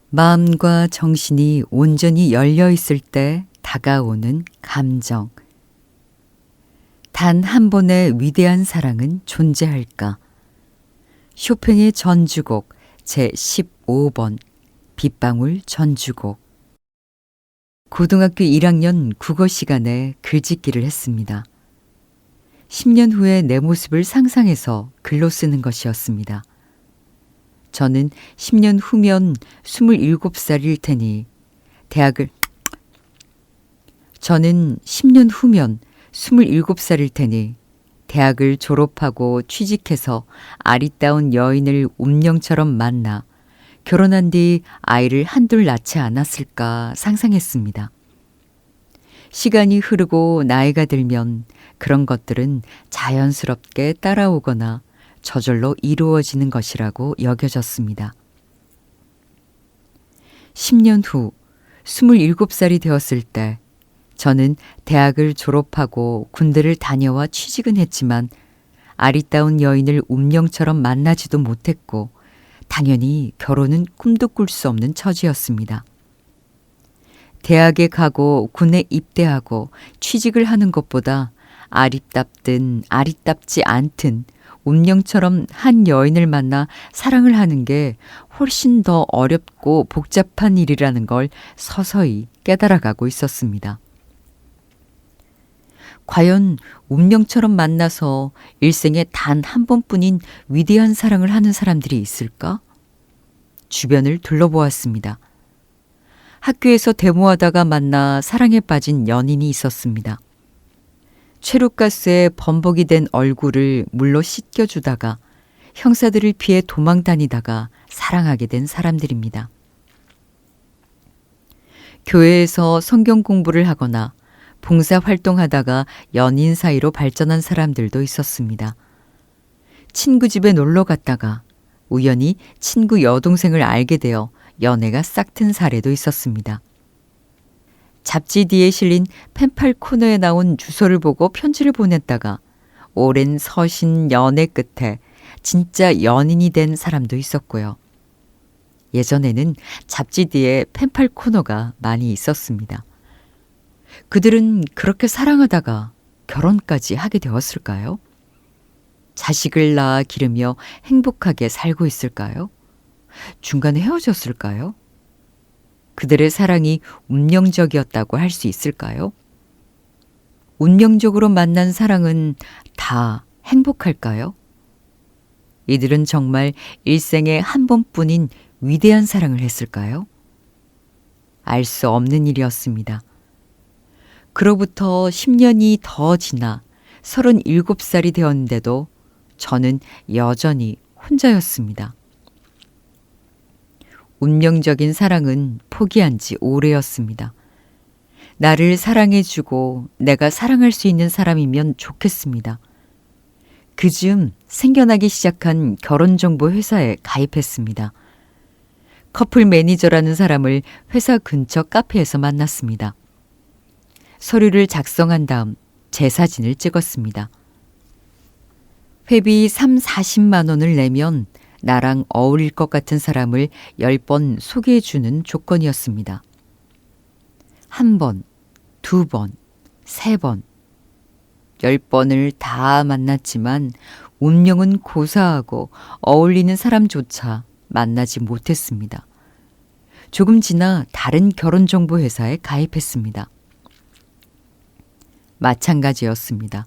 마음과 정신이 온전히 열려 있을 때 다가오는 감정. 단 한 번의 위대한 사랑은 존재할까? 쇼팽의 전주곡 제15번 빗방울 전주곡. 고등학교 1학년 국어 시간에 글짓기를 했습니다. 10년 후에 내 모습을 상상해서 글로 쓰는 것이었습니다. 저는 10년 후면 27살일 테니 대학을 졸업하고 취직해서 아리따운 여인을 운명처럼 만나 결혼한 뒤 아이를 한둘 낳지 않았을까 상상했습니다. 시간이 흐르고 나이가 들면 그런 것들은 자연스럽게 따라오거나 저절로 이루어지는 것이라고 여겨졌습니다. 10년 후 27살이 되었을 때 저는 대학을 졸업하고 군대를 다녀와 취직은 했지만 아리따운 여인을 운명처럼 만나지도 못했고 당연히 결혼은 꿈도 꿀 수 없는 처지였습니다. 대학에 가고 군에 입대하고 취직을 하는 것보다 아리따든 아리따지 않든 운명처럼 한 여인을 만나 사랑을 하는 게 훨씬 더 어렵고 복잡한 일이라는 걸 서서히 깨달아가고 있었습니다. 과연 운명처럼 만나서 일생에 단 한 번뿐인 위대한 사랑을 하는 사람들이 있을까? 주변을 둘러보았습니다. 학교에서 데모하다가 만나 사랑에 빠진 연인이 있었습니다. 최루가스에 범벅이 된 얼굴을 물로 씻겨주다가 형사들을 피해 도망 다니다가 사랑하게 된 사람들입니다. 교회에서 성경 공부를 하거나 봉사 활동하다가 연인 사이로 발전한 사람들도 있었습니다. 친구 집에 놀러 갔다가 우연히 친구 여동생을 알게 되어 연애가 싹튼 사례도 있었습니다. 잡지 뒤에 실린 펜팔 코너에 나온 주소를 보고 편지를 보냈다가 오랜 서신 연애 끝에 진짜 연인이 된 사람도 있었고요. 예전에는 잡지 뒤에 펜팔 코너가 많이 있었습니다. 그들은 그렇게 사랑하다가 결혼까지 하게 되었을까요? 자식을 낳아 기르며 행복하게 살고 있을까요? 중간에 헤어졌을까요? 그들의 사랑이 운명적이었다고 할 수 있을까요? 운명적으로 만난 사랑은 다 행복할까요? 이들은 정말 일생에 한 번뿐인 위대한 사랑을 했을까요? 알 수 없는 일이었습니다. 그로부터 10년이 더 지나 37살이 되었는데도 저는 여전히 혼자였습니다. 운명적인 사랑은 포기한 지 오래였습니다. 나를 사랑해주고 내가 사랑할 수 있는 사람이면 좋겠습니다. 그즈음 생겨나기 시작한 결혼정보 회사에 가입했습니다. 커플 매니저라는 사람을 회사 근처 카페에서 만났습니다. 서류를 작성한 다음 제 사진을 찍었습니다. 회비 30-40만 원을 내면 나랑 어울릴 것 같은 사람을 10번 소개해주는 조건이었습니다. 1번, 2번, 3번, 10번을 다 만났지만 운명은 고사하고 어울리는 사람조차 만나지 못했습니다. 조금 지나 다른 결혼정보회사에 가입했습니다. 마찬가지였습니다.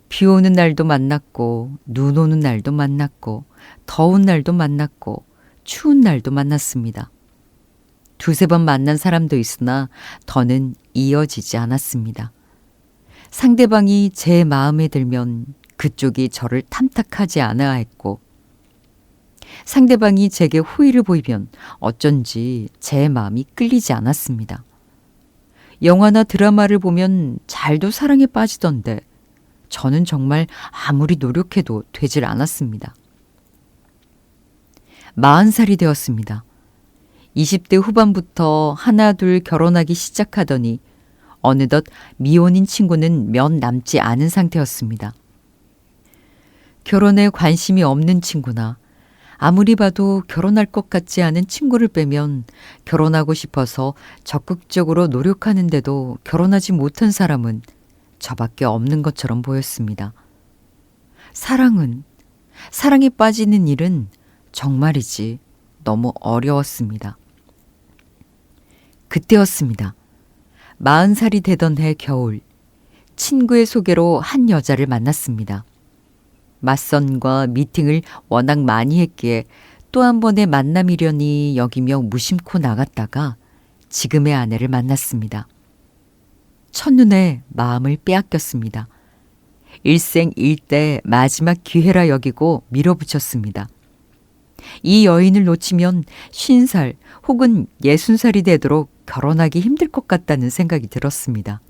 비 오는 날도 만났고 눈 오는 날도 만났고 더운 날도 만났고 추운 날도 만났습니다. 2-3번 만난 사람도 있으나 더는 이어지지 않았습니다. 상대방이 제 마음에 들면 그쪽이 저를 탐탁하지 않아 했고 상대방이 제게 호의를 보이면 어쩐지 제 마음이 끌리지 않았습니다. 영화나 드라마를 보면 잘도 사랑에 빠지던데 저는 정말 아무리 노력해도 되질 않았습니다. 40살이 되었습니다. 20대 후반부터 하나둘 결혼하기 시작하더니 어느덧 미혼인 친구는 몇 남지 않은 상태였습니다. 결혼에 관심이 없는 친구나 아무리 봐도 결혼할 것 같지 않은 친구를 빼면 결혼하고 싶어서 적극적으로 노력하는데도 결혼하지 못한 사람은 저밖에 없는 것처럼 보였습니다. 사랑에 빠지는 일은 정말이지 너무 어려웠습니다. 그때였습니다. 40살이 되던 해 겨울, 친구의 소개로 한 여자를 만났습니다. 맞선과 미팅을 워낙 많이 했기에 또 한 번의 만남이려니 여기며 무심코 나갔다가 지금의 아내를 만났습니다. 첫눈에 마음을 빼앗겼습니다. 일생일대 마지막 기회라 여기고 밀어붙였습니다. 이 여인을 놓치면 50살 혹은 60살이 되도록 결혼하기 힘들 것 같다는 생각이 들었습니다.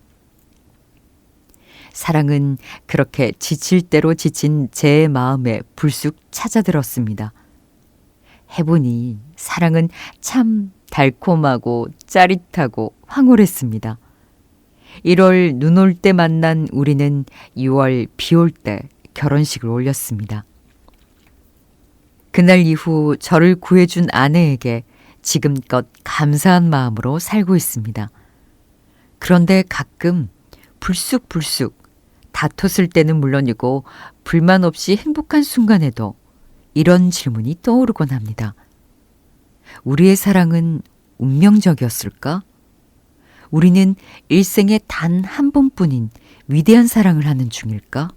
사랑은 그렇게 지칠 대로 지친 제 마음에 불쑥 찾아들었습니다. 해보니 사랑은 참 달콤하고 짜릿하고 황홀했습니다. 1월 눈 올 때 만난 우리는 6월 비 올 때 결혼식을 올렸습니다. 그날 이후 저를 구해준 아내에게 지금껏 감사한 마음으로 살고 있습니다. 그런데 가끔 불쑥불쑥 다퉜을 때는 물론이고 불만 없이 행복한 순간에도 이런 질문이 떠오르곤 합니다. 우리의 사랑은 운명적이었을까? 우리는 일생에 단 한 번뿐인 위대한 사랑을 하는 중일까?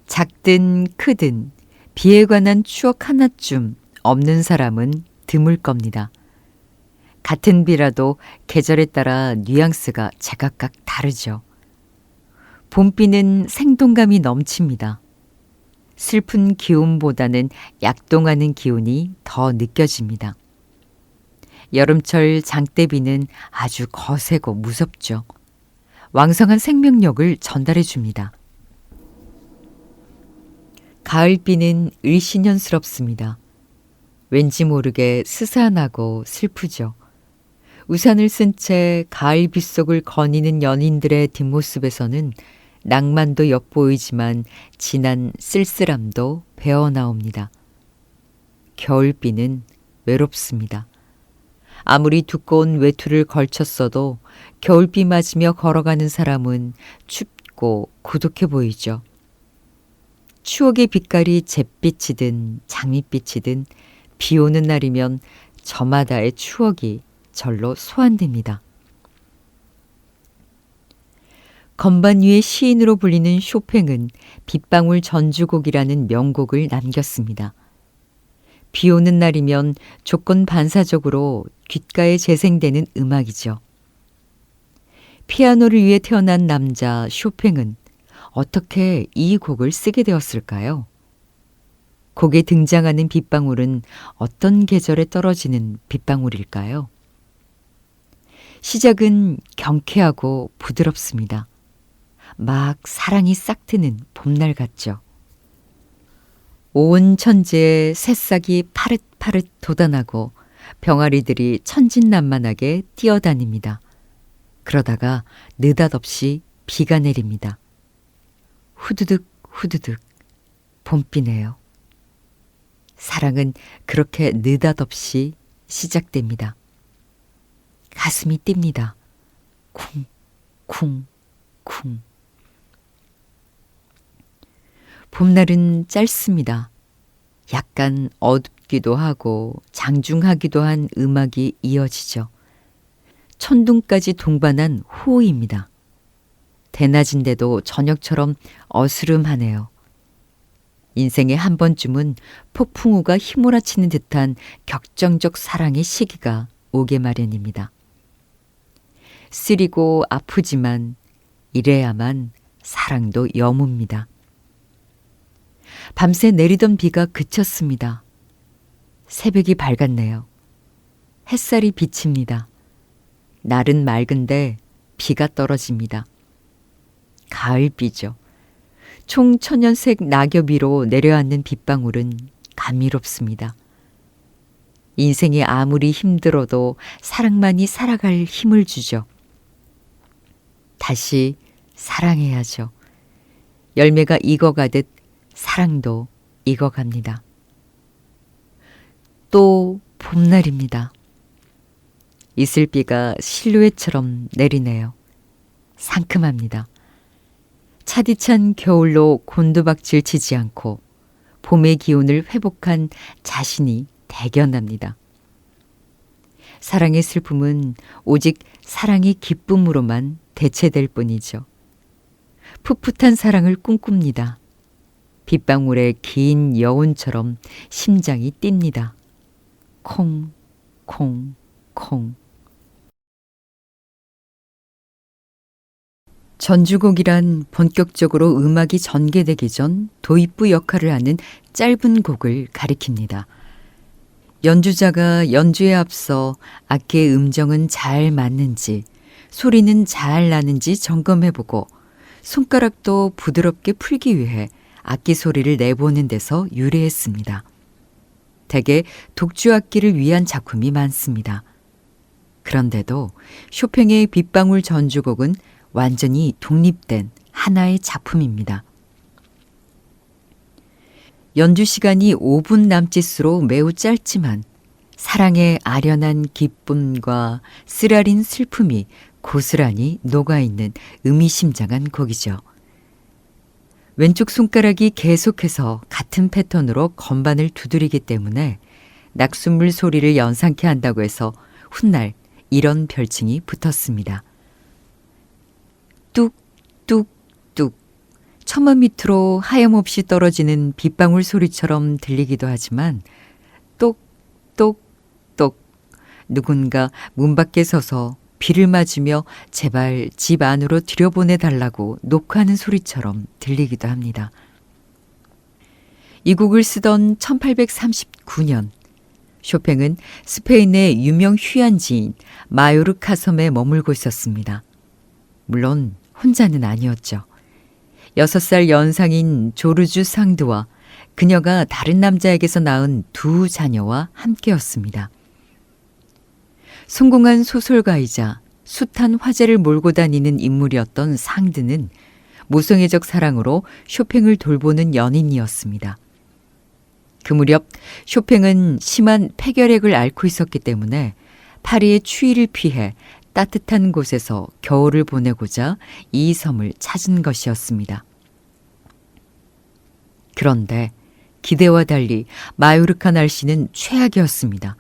작든 크든 비에 관한 추억 하나쯤 없는 사람은 드물 겁니다. 같은 비라도 계절에 따라 뉘앙스가 제각각 다르죠. 봄비는 생동감이 넘칩니다. 슬픈 기운보다는 약동하는 기운이 더 느껴집니다. 여름철 장대비는 아주 거세고 무섭죠. 왕성한 생명력을 전달해 줍니다. 가을비는 을씨년스럽습니다. 왠지 모르게 스산하고 슬프죠. 우산을 쓴 채 가을 빗속을 거니는 연인들의 뒷모습에서는 낭만도 엿보이지만 진한 쓸쓸함도 배어나옵니다. 겨울비는 외롭습니다. 아무리 두꺼운 외투를 걸쳤어도 겨울비 맞으며 걸어가는 사람은 춥고 고독해 보이죠. 추억의 빛깔이 잿빛이든 장밋빛이든 비 오는 날이면 저마다의 추억이 절로 소환됩니다. 건반 위의 시인으로 불리는 쇼팽은 빗방울 전주곡이라는 명곡을 남겼습니다. 비 오는 날이면 조건 반사적으로 귓가에 재생되는 음악이죠. 피아노를 위해 태어난 남자 쇼팽은 어떻게 이 곡을 쓰게 되었을까요? 곡에 등장하는 빗방울은 어떤 계절에 떨어지는 빗방울일까요? 시작은 경쾌하고 부드럽습니다. 막 사랑이 싹 트는 봄날 같죠. 온 천지에 새싹이 파릇파릇 돋아나고 병아리들이 천진난만하게 뛰어다닙니다. 그러다가 느닷없이 비가 내립니다. 후두득 후두득 봄비네요. 사랑은 그렇게 느닷없이 시작됩니다. 가슴이 뜁니다. 쿵, 쿵, 쿵. 봄날은 짧습니다. 약간 어둡기도 하고 장중하기도 한 음악이 이어지죠. 천둥까지 동반한 호우입니다. 대낮인데도 저녁처럼 어스름하네요. 인생에 한 번쯤은 폭풍우가 휘몰아치는 듯한 격정적 사랑의 시기가 오게 마련입니다. 쓰리고 아프지만 이래야만 사랑도 여뭅니다. 밤새 내리던 비가 그쳤습니다. 새벽이 밝았네요. 햇살이 비칩니다. 날은 맑은데 비가 떨어집니다. 가을비죠. 총 천연색 낙엽 위로 내려앉는 빗방울은 감미롭습니다. 인생이 아무리 힘들어도 사랑만이 살아갈 힘을 주죠. 다시 사랑해야죠. 열매가 익어가듯 사랑도 익어갑니다. 또 봄날입니다. 이슬비가 실루엣처럼 내리네요. 상큼합니다. 차디찬 겨울로 곤두박질 치지 않고 봄의 기운을 회복한 자신이 대견합니다. 사랑의 슬픔은 오직 사랑의 기쁨으로만 대체될 뿐이죠. 풋풋한 사랑을 꿈꿉니다. 빗방울의 긴 여운처럼 심장이 뜁니다. 콩, 콩, 콩. 전주곡이란 본격적으로 음악이 전개되기 전 도입부 역할을 하는 짧은 곡을 가리킵니다. 연주자가 연주에 앞서 악기의 음정은 잘 맞는지, 소리는 잘 나는지 점검해보고 손가락도 부드럽게 풀기 위해 악기 소리를 내보는 데서 유래했습니다. 대개 독주악기를 위한 작품이 많습니다. 그런데도 쇼팽의 빗방울 전주곡은 완전히 독립된 하나의 작품입니다. 연주 시간이 5분 남짓으로 매우 짧지만 사랑의 아련한 기쁨과 쓰라린 슬픔이 고스란히 녹아있는 의미심장한 곡이죠. 왼쪽 손가락이 계속해서 같은 패턴으로 건반을 두드리기 때문에 낙숫물 소리를 연상케 한다고 해서 훗날 이런 별칭이 붙었습니다. 뚝뚝뚝 처마 밑으로 하염없이 떨어지는 빗방울 소리처럼 들리기도 하지만 똑똑똑 누군가 문 밖에 서서 비를 맞으며 제발 집 안으로 들여보내달라고 녹화하는 소리처럼 들리기도 합니다. 이 곡을 쓰던 1839년 쇼팽은 스페인의 유명 휴양지인 마요르카 섬에 머물고 있었습니다. 물론 혼자는 아니었죠. 6살 연상인 조르주 상드와 그녀가 다른 남자에게서 낳은 2 자녀와 함께였습니다. 성공한 소설가이자 숱한 화제를 몰고 다니는 인물이었던 상드는 모성애적 사랑으로 쇼팽을 돌보는 연인이었습니다. 그 무렵 쇼팽은 심한 폐결핵을 앓고 있었기 때문에 파리의 추위를 피해 따뜻한 곳에서 겨울을 보내고자 이 섬을 찾은 것이었습니다. 그런데 기대와 달리 마요르카 날씨는 최악이었습니다.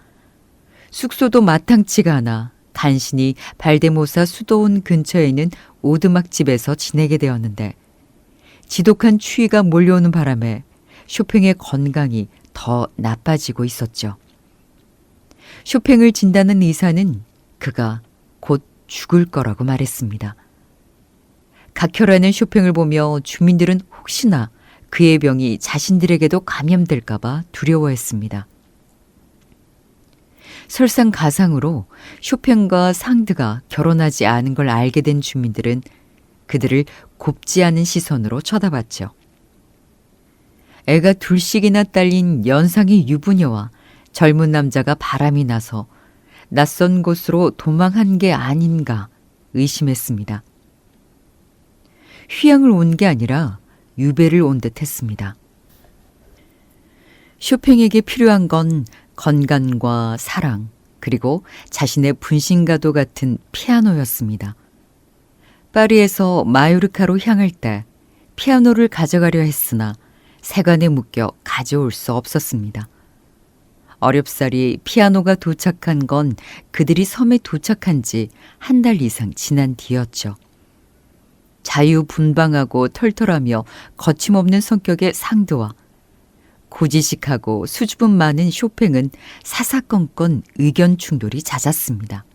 숙소도 마땅치가 않아 간신히 발데모사 수도원 근처에 있는 오두막집에서 지내게 되었는데 지독한 추위가 몰려오는 바람에 쇼팽의 건강이 더 나빠지고 있었죠. 쇼팽을 진단한 의사는 그가 곧 죽을 거라고 말했습니다. 각혈하는 쇼팽을 보며 주민들은 혹시나 그의 병이 자신들에게도 감염될까 봐 두려워했습니다. 설상가상으로 쇼팽과 상드가 결혼하지 않은 걸 알게 된 주민들은 그들을 곱지 않은 시선으로 쳐다봤죠. 애가 둘씩이나 딸린 연상의 유부녀와 젊은 남자가 바람이 나서 낯선 곳으로 도망한 게 아닌가 의심했습니다. 휴양을 온 게 아니라 유배를 온 듯 했습니다. 쇼팽에게 필요한 건 건강과 사랑, 그리고 자신의 분신과도 같은 피아노였습니다. 파리에서 마요르카로 향할 때 피아노를 가져가려 했으나 세관에 묶여 가져올 수 없었습니다. 어렵사리 피아노가 도착한 건 그들이 섬에 도착한 지 1달 이상 지난 뒤였죠. 자유분방하고 털털하며 거침없는 성격의 상드와 고지식하고 수줍음 많은 쇼팽은 사사건건 의견 충돌이 잦았습니다.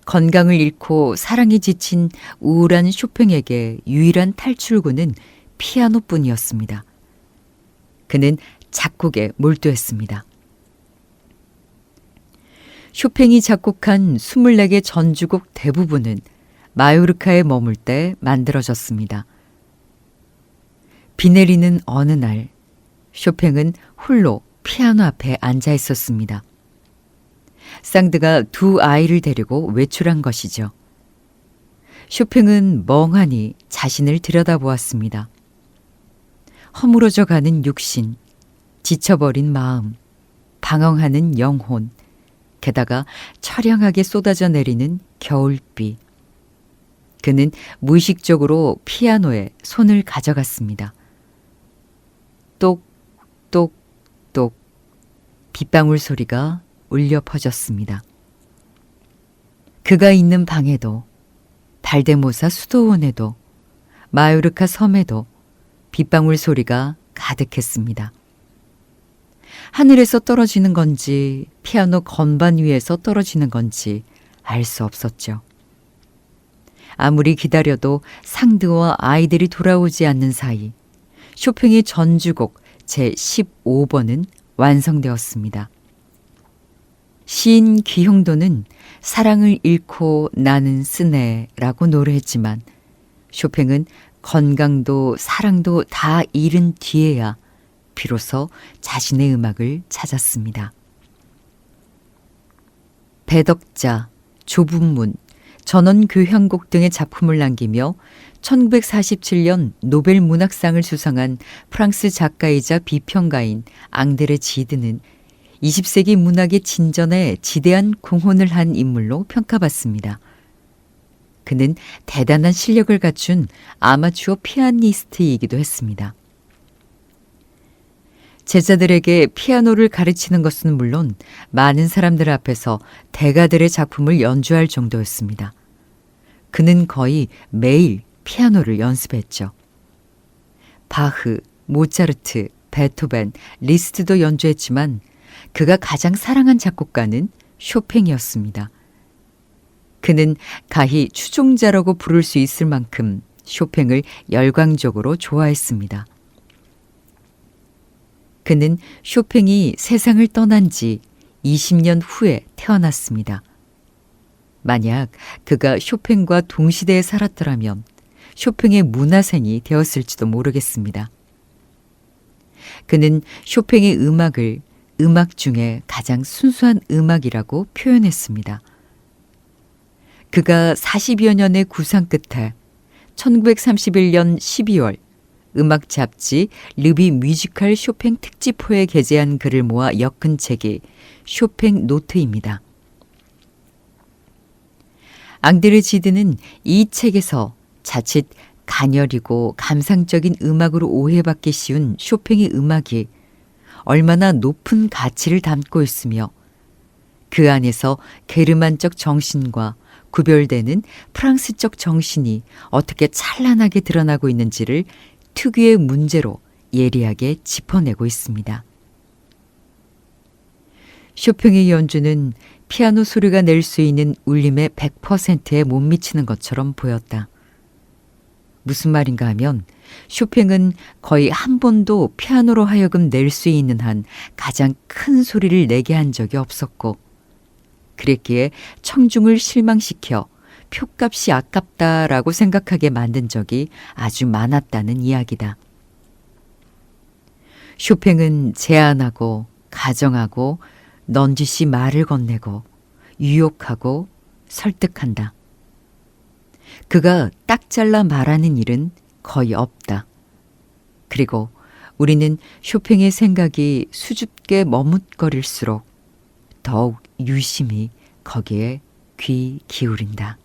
건강을 잃고 사랑에 지친 우울한 쇼팽에게 유일한 탈출구는 피아노뿐이었습니다. 그는 작곡에 몰두했습니다. 쇼팽이 작곡한 24개 전주곡 대부분은 마요르카에 머물 때 만들어졌습니다. 비 내리는 어느 날 쇼팽은 홀로 피아노 앞에 앉아 있었습니다. 상드가 2 아이를 데리고 외출한 것이죠. 쇼팽은 멍하니 자신을 들여다보았습니다. 허물어져 가는 육신, 지쳐버린 마음, 방황하는 영혼, 게다가 처량하게 쏟아져 내리는 겨울비. 그는 무의식적으로 피아노에 손을 가져갔습니다. 똑똑똑 빗방울 소리가 울려 퍼졌습니다. 그가 있는 방에도, 발데모사 수도원에도, 마요르카 섬에도 빗방울 소리가 가득했습니다. 하늘에서 떨어지는 건지 피아노 건반 위에서 떨어지는 건지 알 수 없었죠. 아무리 기다려도 상드와 아이들이 돌아오지 않는 사이 쇼팽의 전주곡 제15번은 완성되었습니다. 시인 귀형도는 사랑을 잃고 나는 쓰네라고 노래했지만 쇼팽은 건강도 사랑도 다 잃은 뒤에야 비로소 자신의 음악을 찾았습니다. 배덕자, 좁은 문, 전원교향곡 등의 작품을 남기며 1947년 노벨 문학상을 수상한 프랑스 작가이자 비평가인 앙드레 지드는 20세기 문학의 진전에 지대한 공헌을 한 인물로 평가받습니다. 그는 대단한 실력을 갖춘 아마추어 피아니스트이기도 했습니다. 제자들에게 피아노를 가르치는 것은 물론 많은 사람들 앞에서 대가들의 작품을 연주할 정도였습니다. 그는 거의 매일 피아노를 연습했죠. 바흐, 모차르트, 베토벤, 리스트도 연주했지만 그가 가장 사랑한 작곡가는 쇼팽이었습니다. 그는 가히 추종자라고 부를 수 있을 만큼 쇼팽을 열광적으로 좋아했습니다. 그는 쇼팽이 세상을 떠난 지 20년 후에 태어났습니다. 만약 그가 쇼팽과 동시대에 살았더라면 쇼팽의 문화생이 되었을지도 모르겠습니다. 그는 쇼팽의 음악을 음악 중에 가장 순수한 음악이라고 표현했습니다. 그가 40여 년의 구상 끝에 1931년 12월 음악 잡지 르비 뮤지컬 쇼팽 특집호에 게재한 글을 모아 엮은 책이 쇼팽 노트입니다. 앙드레 지드는 이 책에서 자칫 가녀리고 감상적인 음악으로 오해받기 쉬운 쇼팽의 음악이 얼마나 높은 가치를 담고 있으며 그 안에서 게르만적 정신과 구별되는 프랑스적 정신이 어떻게 찬란하게 드러나고 있는지를 특유의 문제로 예리하게 짚어내고 있습니다. 쇼팽의 연주는 피아노 소리가 낼 수 있는 울림의 100%에 못 미치는 것처럼 보였다. 무슨 말인가 하면 쇼팽은 거의 한 번도 피아노로 하여금 낼 수 있는 한 가장 큰 소리를 내게 한 적이 없었고 그랬기에 청중을 실망시켜 표값이 아깝다라고 생각하게 만든 적이 아주 많았다는 이야기다. 쇼팽은 제안하고 가정하고 넌지시 말을 건네고 유혹하고 설득한다. 그가 딱 잘라 말하는 일은 거의 없다. 그리고 우리는 쇼팽의 생각이 수줍게 머뭇거릴수록 더욱 유심히 거기에 귀 기울인다.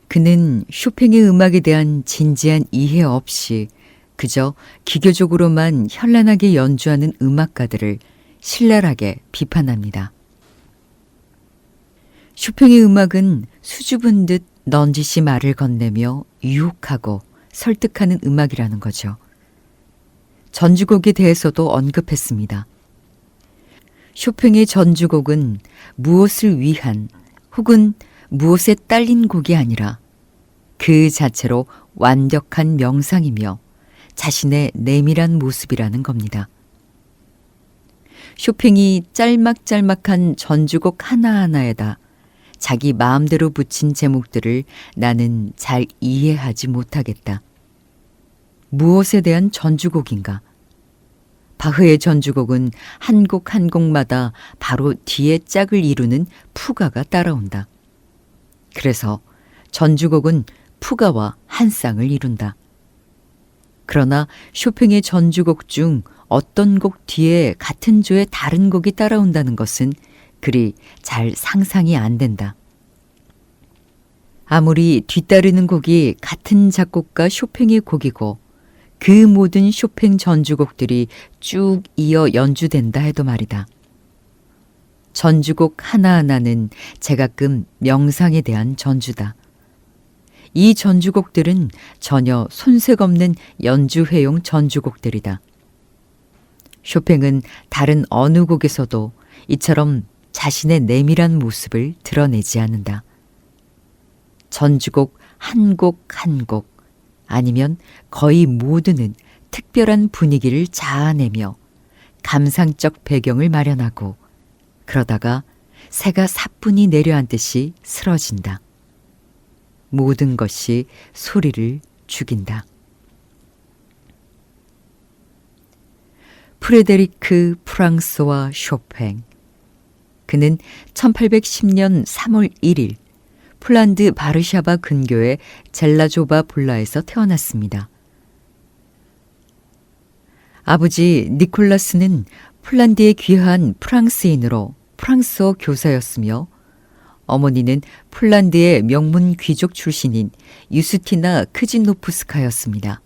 그는 쇼팽의 음악에 대한 진지한 이해 없이 그저 기교적으로만 현란하게 연주하는 음악가들을 신랄하게 비판합니다. 쇼팽의 음악은 수줍은 듯 넌지시 말을 건네며 유혹하고 설득하는 음악이라는 거죠. 전주곡에 대해서도 언급했습니다. 쇼팽의 전주곡은 무엇을 위한 혹은 무엇에 딸린 곡이 아니라 그 자체로 완벽한 명상이며 자신의 내밀한 모습이라는 겁니다. 쇼팽이 짤막짤막한 전주곡 하나하나에다 자기 마음대로 붙인 제목들을 나는 잘 이해하지 못하겠다. 무엇에 대한 전주곡인가? 바흐의 전주곡은 한 곡 한 곡마다 바로 뒤에 짝을 이루는 푸가가 따라온다. 그래서 전주곡은 푸가와 한 쌍을 이룬다. 그러나 쇼팽의 전주곡 중 어떤 곡 뒤에 같은 조의 다른 곡이 따라온다는 것은 그리 잘 상상이 안 된다. 아무리 뒤따르는 곡이 같은 작곡가 쇼팽의 곡이고 그 모든 쇼팽 전주곡들이 쭉 이어 연주된다 해도 말이다. 전주곡 하나하나는 제가끔 명상에 대한 전주다. 이 전주곡들은 전혀 손색 없는 연주회용 전주곡들이다. 쇼팽은 다른 어느 곡에서도 이처럼 자신의 내밀한 모습을 드러내지 않는다. 전주곡 한 곡 한 곡 아니면 거의 모두는 특별한 분위기를 자아내며 감상적 배경을 마련하고 그러다가 새가 사뿐히 내려앉듯이 쓰러진다. 모든 것이 소리를 죽인다. 프레데리크 프랑스와 쇼팽. 그는 1810년 3월 1일 폴란드 바르샤바 근교의 젤라조바 볼라에서 태어났습니다. 아버지 니콜라스는 폴란드에 귀화한 프랑스인으로 프랑스어 교사였으며 어머니는 폴란드의 명문 귀족 출신인 유스티나 크지노프스카였습니다.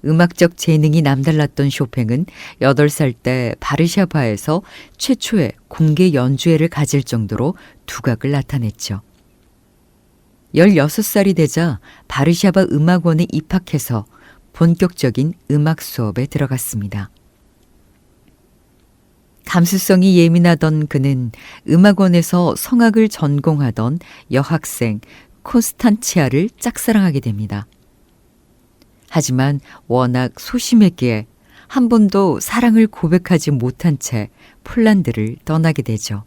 음악적 재능이 남달랐던 쇼팽은 8살 때 바르샤바에서 최초의 공개 연주회를 가질 정도로 두각을 나타냈죠. 16살이 되자 바르샤바 음악원에 입학해서 본격적인 음악 수업에 들어갔습니다. 감수성이 예민하던 그는 음악원에서 성악을 전공하던 여학생 콘스탄치아를 짝사랑하게 됩니다. 하지만 워낙 소심했기에 한 번도 사랑을 고백하지 못한 채 폴란드를 떠나게 되죠.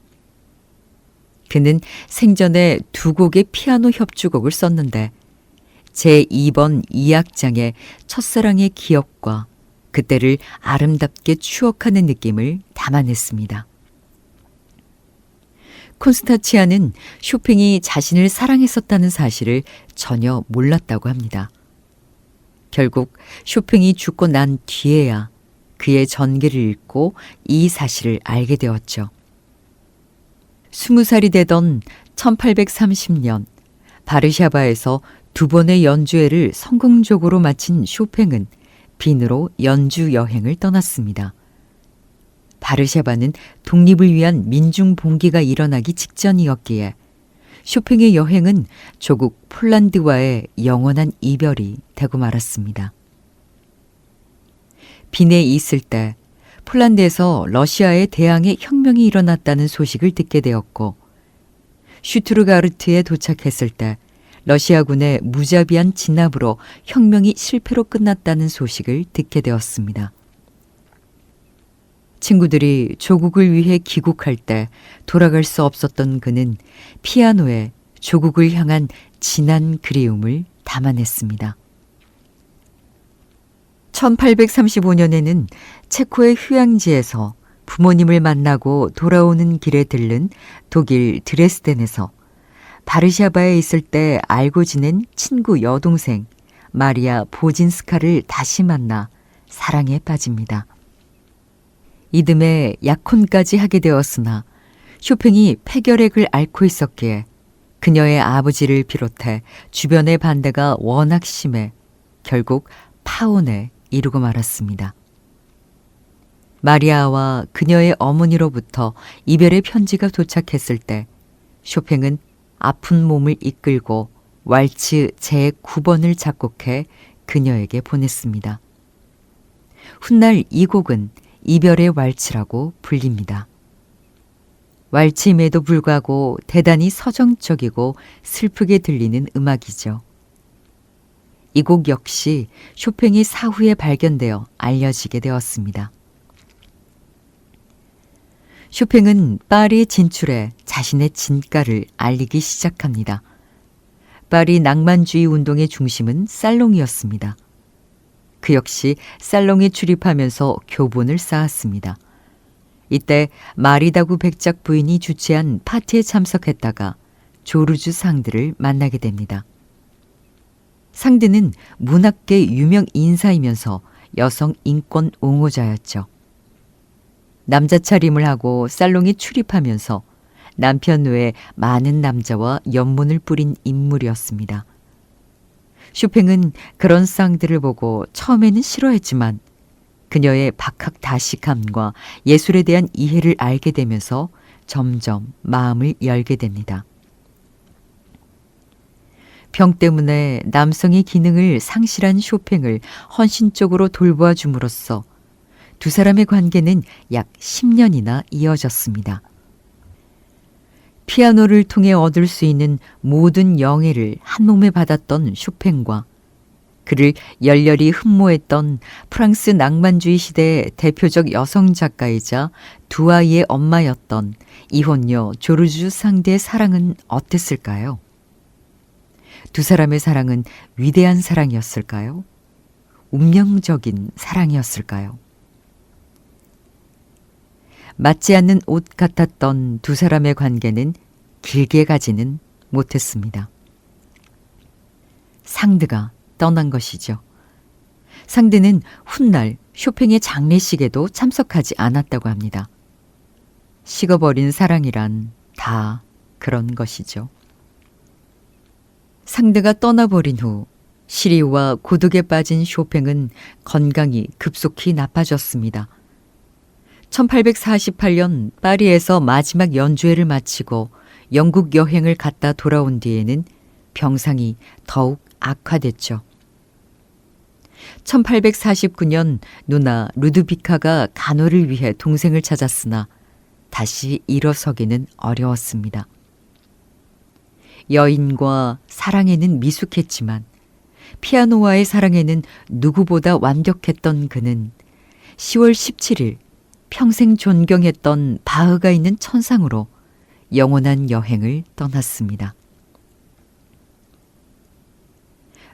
그는 생전에 2곡의 피아노 협주곡을 썼는데 제2번 2악장의 첫사랑의 기억과 그때를 아름답게 추억하는 느낌을 담아냈습니다. 콘스탄치아는 쇼팽이 자신을 사랑했었다는 사실을 전혀 몰랐다고 합니다. 결국 쇼팽이 죽고 난 뒤에야 그의 전기를 읽고 이 사실을 알게 되었죠. 20살이 되던 1830년 바르샤바에서 2번의 연주회를 성공적으로 마친 쇼팽은 빈으로 연주 여행을 떠났습니다. 바르샤바는 독립을 위한 민중 봉기가 일어나기 직전이었기에 쇼팽의 여행은 조국 폴란드와의 영원한 이별이 되고 말았습니다. 빈에 있을 때 폴란드에서 러시아의 대항해 혁명이 일어났다는 소식을 듣게 되었고 슈투르가르트에 도착했을 때 러시아군의 무자비한 진압으로 혁명이 실패로 끝났다는 소식을 듣게 되었습니다. 친구들이 조국을 위해 귀국할 때 돌아갈 수 없었던 그는 피아노에 조국을 향한 진한 그리움을 담아냈습니다. 1835년에는 체코의 휴양지에서 부모님을 만나고 돌아오는 길에 들른 독일 드레스덴에서 바르샤바에 있을 때 알고 지낸 친구 여동생 마리아 보진스카를 다시 만나 사랑에 빠집니다. 이듬해 약혼까지 하게 되었으나 쇼팽이 폐결핵을 앓고 있었기에 그녀의 아버지를 비롯해 주변의 반대가 워낙 심해 결국 파혼에 이르고 말았습니다. 마리아와 그녀의 어머니로부터 이별의 편지가 도착했을 때 쇼팽은 아픈 몸을 이끌고 왈츠 제9번을 작곡해 그녀에게 보냈습니다. 훗날 이 곡은 이별의 왈츠라고 불립니다. 왈츠임에도 불구하고 대단히 서정적이고 슬프게 들리는 음악이죠. 이 곡 역시 쇼팽이 사후에 발견되어 알려지게 되었습니다. 쇼팽은 파리에 진출해 자신의 진가를 알리기 시작합니다. 파리 낭만주의 운동의 중심은 살롱이었습니다. 그 역시 살롱에 출입하면서 교본을 쌓았습니다. 이때 마리다구 백작 부인이 주최한 파티에 참석했다가 조르주 상드를 만나게 됩니다. 상드는 문학계 유명 인사이면서 여성 인권 옹호자였죠. 남자 차림을 하고 살롱에 출입하면서 남편 외에 많은 남자와 연문을 뿌린 인물이었습니다. 쇼팽은 그런 쌍들을 보고 처음에는 싫어했지만 그녀의 박학다식함과 예술에 대한 이해를 알게 되면서 점점 마음을 열게 됩니다. 병 때문에 남성의 기능을 상실한 쇼팽을 헌신적으로 돌보아 줌으로써 두 사람의 관계는 약 10년이나 이어졌습니다. 피아노를 통해 얻을 수 있는 모든 영예를 한 몸에 받았던 쇼팽과 그를 열렬히 흠모했던 프랑스 낭만주의 시대의 대표적 여성 작가이자 두 아이의 엄마였던 이혼녀 조르주 상드의 사랑은 어땠을까요? 두 사람의 사랑은 위대한 사랑이었을까요? 운명적인 사랑이었을까요? 맞지 않는 옷 같았던 두 사람의 관계는 길게 가지는 못했습니다. 상드가 떠난 것이죠. 상드는 훗날 쇼팽의 장례식에도 참석하지 않았다고 합니다. 식어버린 사랑이란 다 그런 것이죠. 상드가 떠나버린 후 시리와 고독에 빠진 쇼팽은 건강이 급속히 나빠졌습니다. 1848년 파리에서 마지막 연주회를 마치고 영국 여행을 갔다 돌아온 뒤에는 병상이 더욱 악화됐죠. 1849년 누나 루드비카가 간호를 위해 동생을 찾았으나 다시 일어서기는 어려웠습니다. 여인과 사랑에는 미숙했지만 피아노와의 사랑에는 누구보다 완벽했던 그는 10월 17일 평생 존경했던 바흐가 있는 천상으로 영원한 여행을 떠났습니다.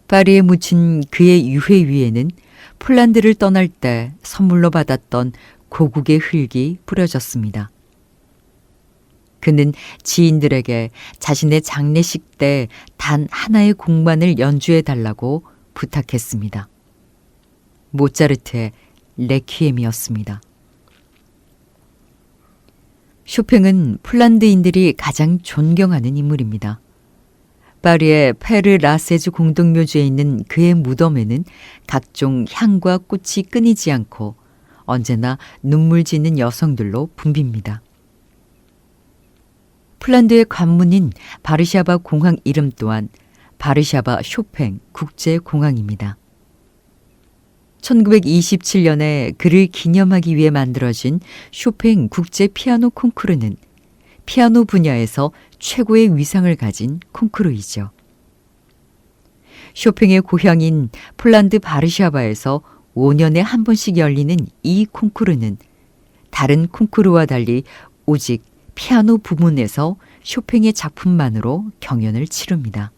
파리에 묻힌 그의 유해 위에는 폴란드를 떠날 때 선물로 받았던 고국의 흙이 뿌려졌습니다. 그는 지인들에게 자신의 장례식 때 단 하나의 곡만을 연주해 달라고 부탁했습니다. 모차르트의 레퀴엠이었습니다. 쇼팽은 폴란드인들이 가장 존경하는 인물입니다. 파리의 페르 라세즈 공동묘지에 있는 그의 무덤에는 각종 향과 꽃이 끊이지 않고 언제나 눈물 짓는 여성들로 붐빕니다. 폴란드의 관문인 바르샤바 공항 이름 또한 바르샤바 쇼팽 국제공항입니다. 1927년에 그를 기념하기 위해 만들어진 쇼팽 국제 피아노 콩쿠르는 피아노 분야에서 최고의 위상을 가진 콩쿠르이죠. 쇼팽의 고향인 폴란드 바르샤바에서 5년에 한 번씩 열리는 이 콩쿠르는 다른 콩쿠르와 달리 오직 피아노 부문에서 쇼팽의 작품만으로 경연을 치릅니다.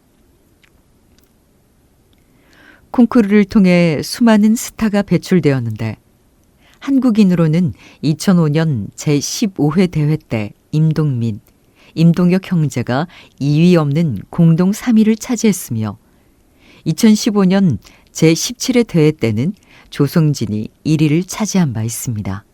콩쿠르를 통해 수많은 스타가 배출되었는데 한국인으로는 2005년 제15회 대회 때 임동민, 임동혁 형제가 2위 없는 공동 3위를 차지했으며 2015년 제17회 대회 때는 조성진이 1위를 차지한 바 있습니다.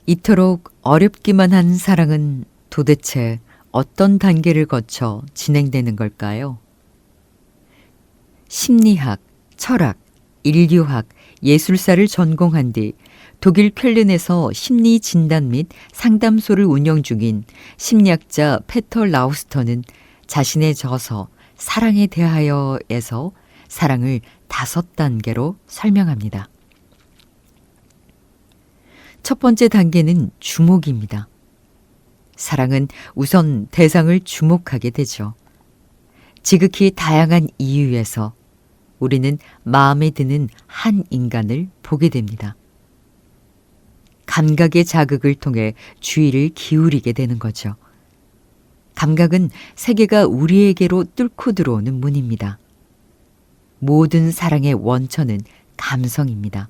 이토록 어렵기만 한 사랑은 도대체 어떤 단계를 거쳐 진행되는 걸까요? 심리학, 철학, 인류학, 예술사를 전공한 뒤 독일 쾰른에서 심리 진단 및 상담소를 운영 중인 심리학자 페터 라우스터는 자신의 저서 사랑에 대하여에서 사랑을 5단계로 설명합니다. 첫 번째 단계는 주목입니다. 사랑은 우선 대상을 주목하게 되죠. 지극히 다양한 이유에서 우리는 마음에 드는 한 인간을 보게 됩니다. 감각의 자극을 통해 주의를 기울이게 되는 거죠. 감각은 세계가 우리에게로 뚫고 들어오는 문입니다. 모든 사랑의 원천은 감성입니다.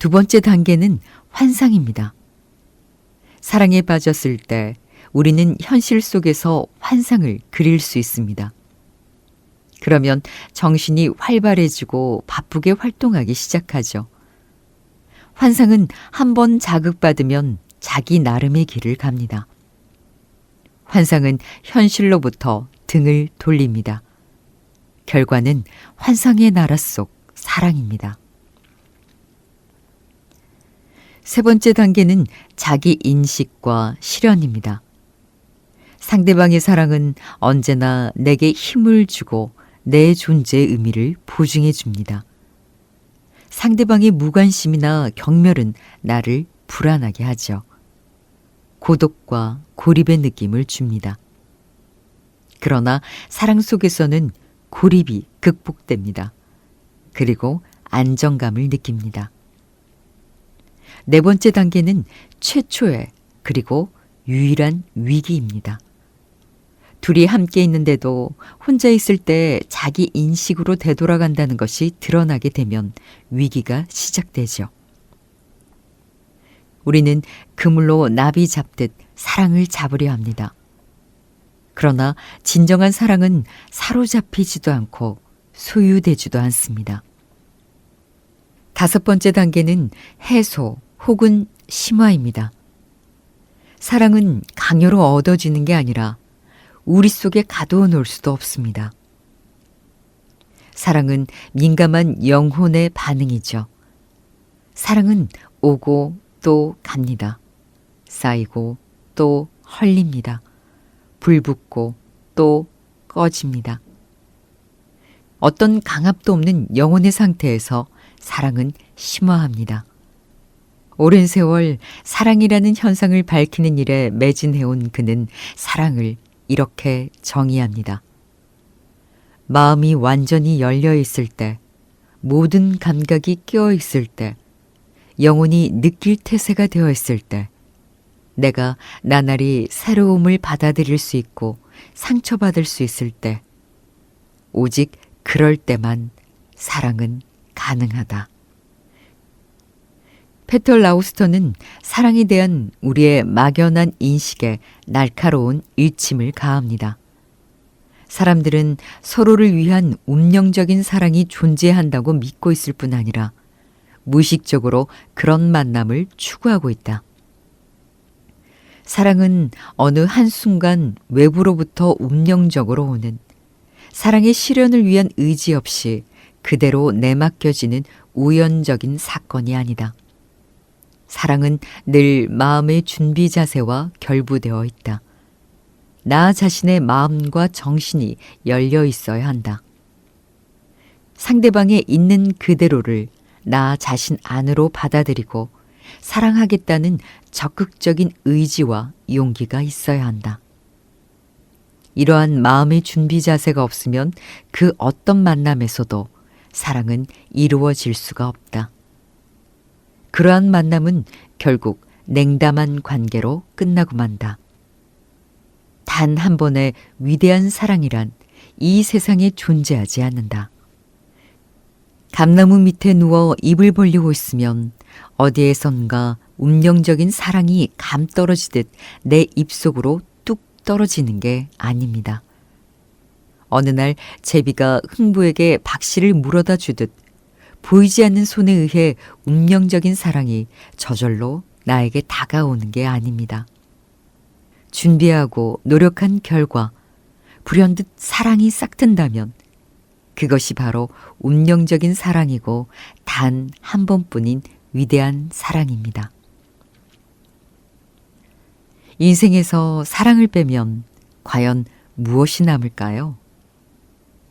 두 번째 단계는 환상입니다. 사랑에 빠졌을 때 우리는 현실 속에서 환상을 그릴 수 있습니다. 그러면 정신이 활발해지고 바쁘게 활동하기 시작하죠. 환상은 한번 자극받으면 자기 나름의 길을 갑니다. 환상은 현실로부터 등을 돌립니다. 결과는 환상의 나라 속 사랑입니다. 세 번째 단계는 자기 인식과 실현입니다. 상대방의 사랑은 언제나 내게 힘을 주고 내 존재의 의미를 보증해 줍니다. 상대방의 무관심이나 경멸은 나를 불안하게 하죠. 고독과 고립의 느낌을 줍니다. 그러나 사랑 속에서는 고립이 극복됩니다. 그리고 안정감을 느낍니다. 네 번째 단계는 최초의 그리고 유일한 위기입니다. 둘이 함께 있는데도 혼자 있을 때 자기 인식으로 되돌아간다는 것이 드러나게 되면 위기가 시작되죠. 우리는 그물로 나비 잡듯 사랑을 잡으려 합니다. 그러나 진정한 사랑은 사로잡히지도 않고 소유되지도 않습니다. 다섯 번째 단계는 해소 혹은 심화입니다. 사랑은 강요로 얻어지는 게 아니라 우리 속에 가두어 놓을 수도 없습니다. 사랑은 민감한 영혼의 반응이죠. 사랑은 오고 또 갑니다. 쌓이고 또 헐립니다. 불붙고 또 꺼집니다. 어떤 강압도 없는 영혼의 상태에서 사랑은 심화합니다. 오랜 세월 사랑이라는 현상을 밝히는 일에 매진해온 그는 사랑을 이렇게 정의합니다. 마음이 완전히 열려 있을 때, 모든 감각이 끼어 있을 때, 영혼이 느낄 태세가 되어 있을 때, 내가 나날이 새로움을 받아들일 수 있고 상처받을 수 있을 때, 오직 그럴 때만 사랑은 가능하다. 페터 라우스터는 사랑에 대한 우리의 막연한 인식에 날카로운 일침을 가합니다. 사람들은 서로를 위한 운명적인 사랑이 존재한다고 믿고 있을 뿐 아니라 무의식적으로 그런 만남을 추구하고 있다. 사랑은 어느 한순간 외부로부터 운명적으로 오는, 사랑의 실현을 위한 의지 없이 그대로 내맡겨지는 우연적인 사건이 아니다. 사랑은 늘 마음의 준비 자세와 결부되어 있다. 나 자신의 마음과 정신이 열려 있어야 한다. 상대방의 있는 그대로를 나 자신 안으로 받아들이고 사랑하겠다는 적극적인 의지와 용기가 있어야 한다. 이러한 마음의 준비 자세가 없으면 그 어떤 만남에서도 사랑은 이루어질 수가 없다. 그러한 만남은 결국 냉담한 관계로 끝나고 만다. 단 한 번의 위대한 사랑이란 이 세상에 존재하지 않는다. 감나무 밑에 누워 입을 벌리고 있으면 어디에선가 운명적인 사랑이 감 떨어지듯 내 입속으로 뚝 떨어지는 게 아닙니다. 어느 날 제비가 흥부에게 박씨를 물어다 주듯 보이지 않는 손에 의해 운명적인 사랑이 저절로 나에게 다가오는 게 아닙니다. 준비하고 노력한 결과 불현듯 사랑이 싹튼다면 그것이 바로 운명적인 사랑이고 단 한 번뿐인 위대한 사랑입니다. 인생에서 사랑을 빼면 과연 무엇이 남을까요?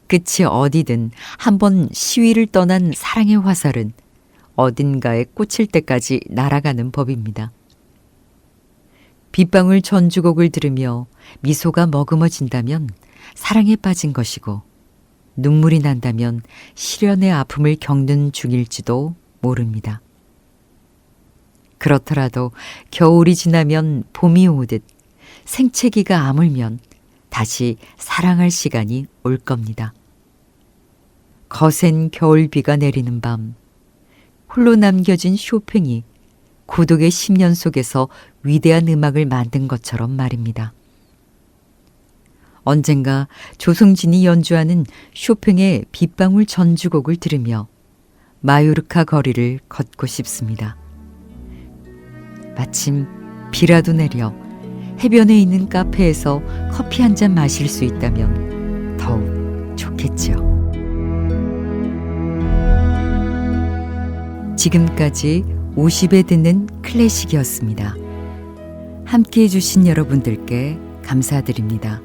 끝이 어디든 한번 시위를 떠난 사랑의 화살은 어딘가에 꽂힐 때까지 날아가는 법입니다. 빗방울 전주곡을 들으며 미소가 머금어진다면 사랑에 빠진 것이고, 눈물이 난다면 시련의 아픔을 겪는 중일지도 모릅니다. 그렇더라도 겨울이 지나면 봄이 오듯 생채기가 아물면 다시 사랑할 시간이 올 겁니다. 거센 겨울비가 내리는 밤, 홀로 남겨진 쇼팽이 고독의 10년 속에서 위대한 음악을 만든 것처럼 말입니다. 언젠가 조성진이 연주하는 쇼팽의 빗방울 전주곡을 들으며 마요르카 거리를 걷고 싶습니다. 마침 비라도 내려 해변에 있는 카페에서 커피 한 잔 마실 수 있다면 더욱 좋겠지요. 지금까지 50에 듣는 클래식이었습니다. 함께해 주신 여러분들께 감사드립니다.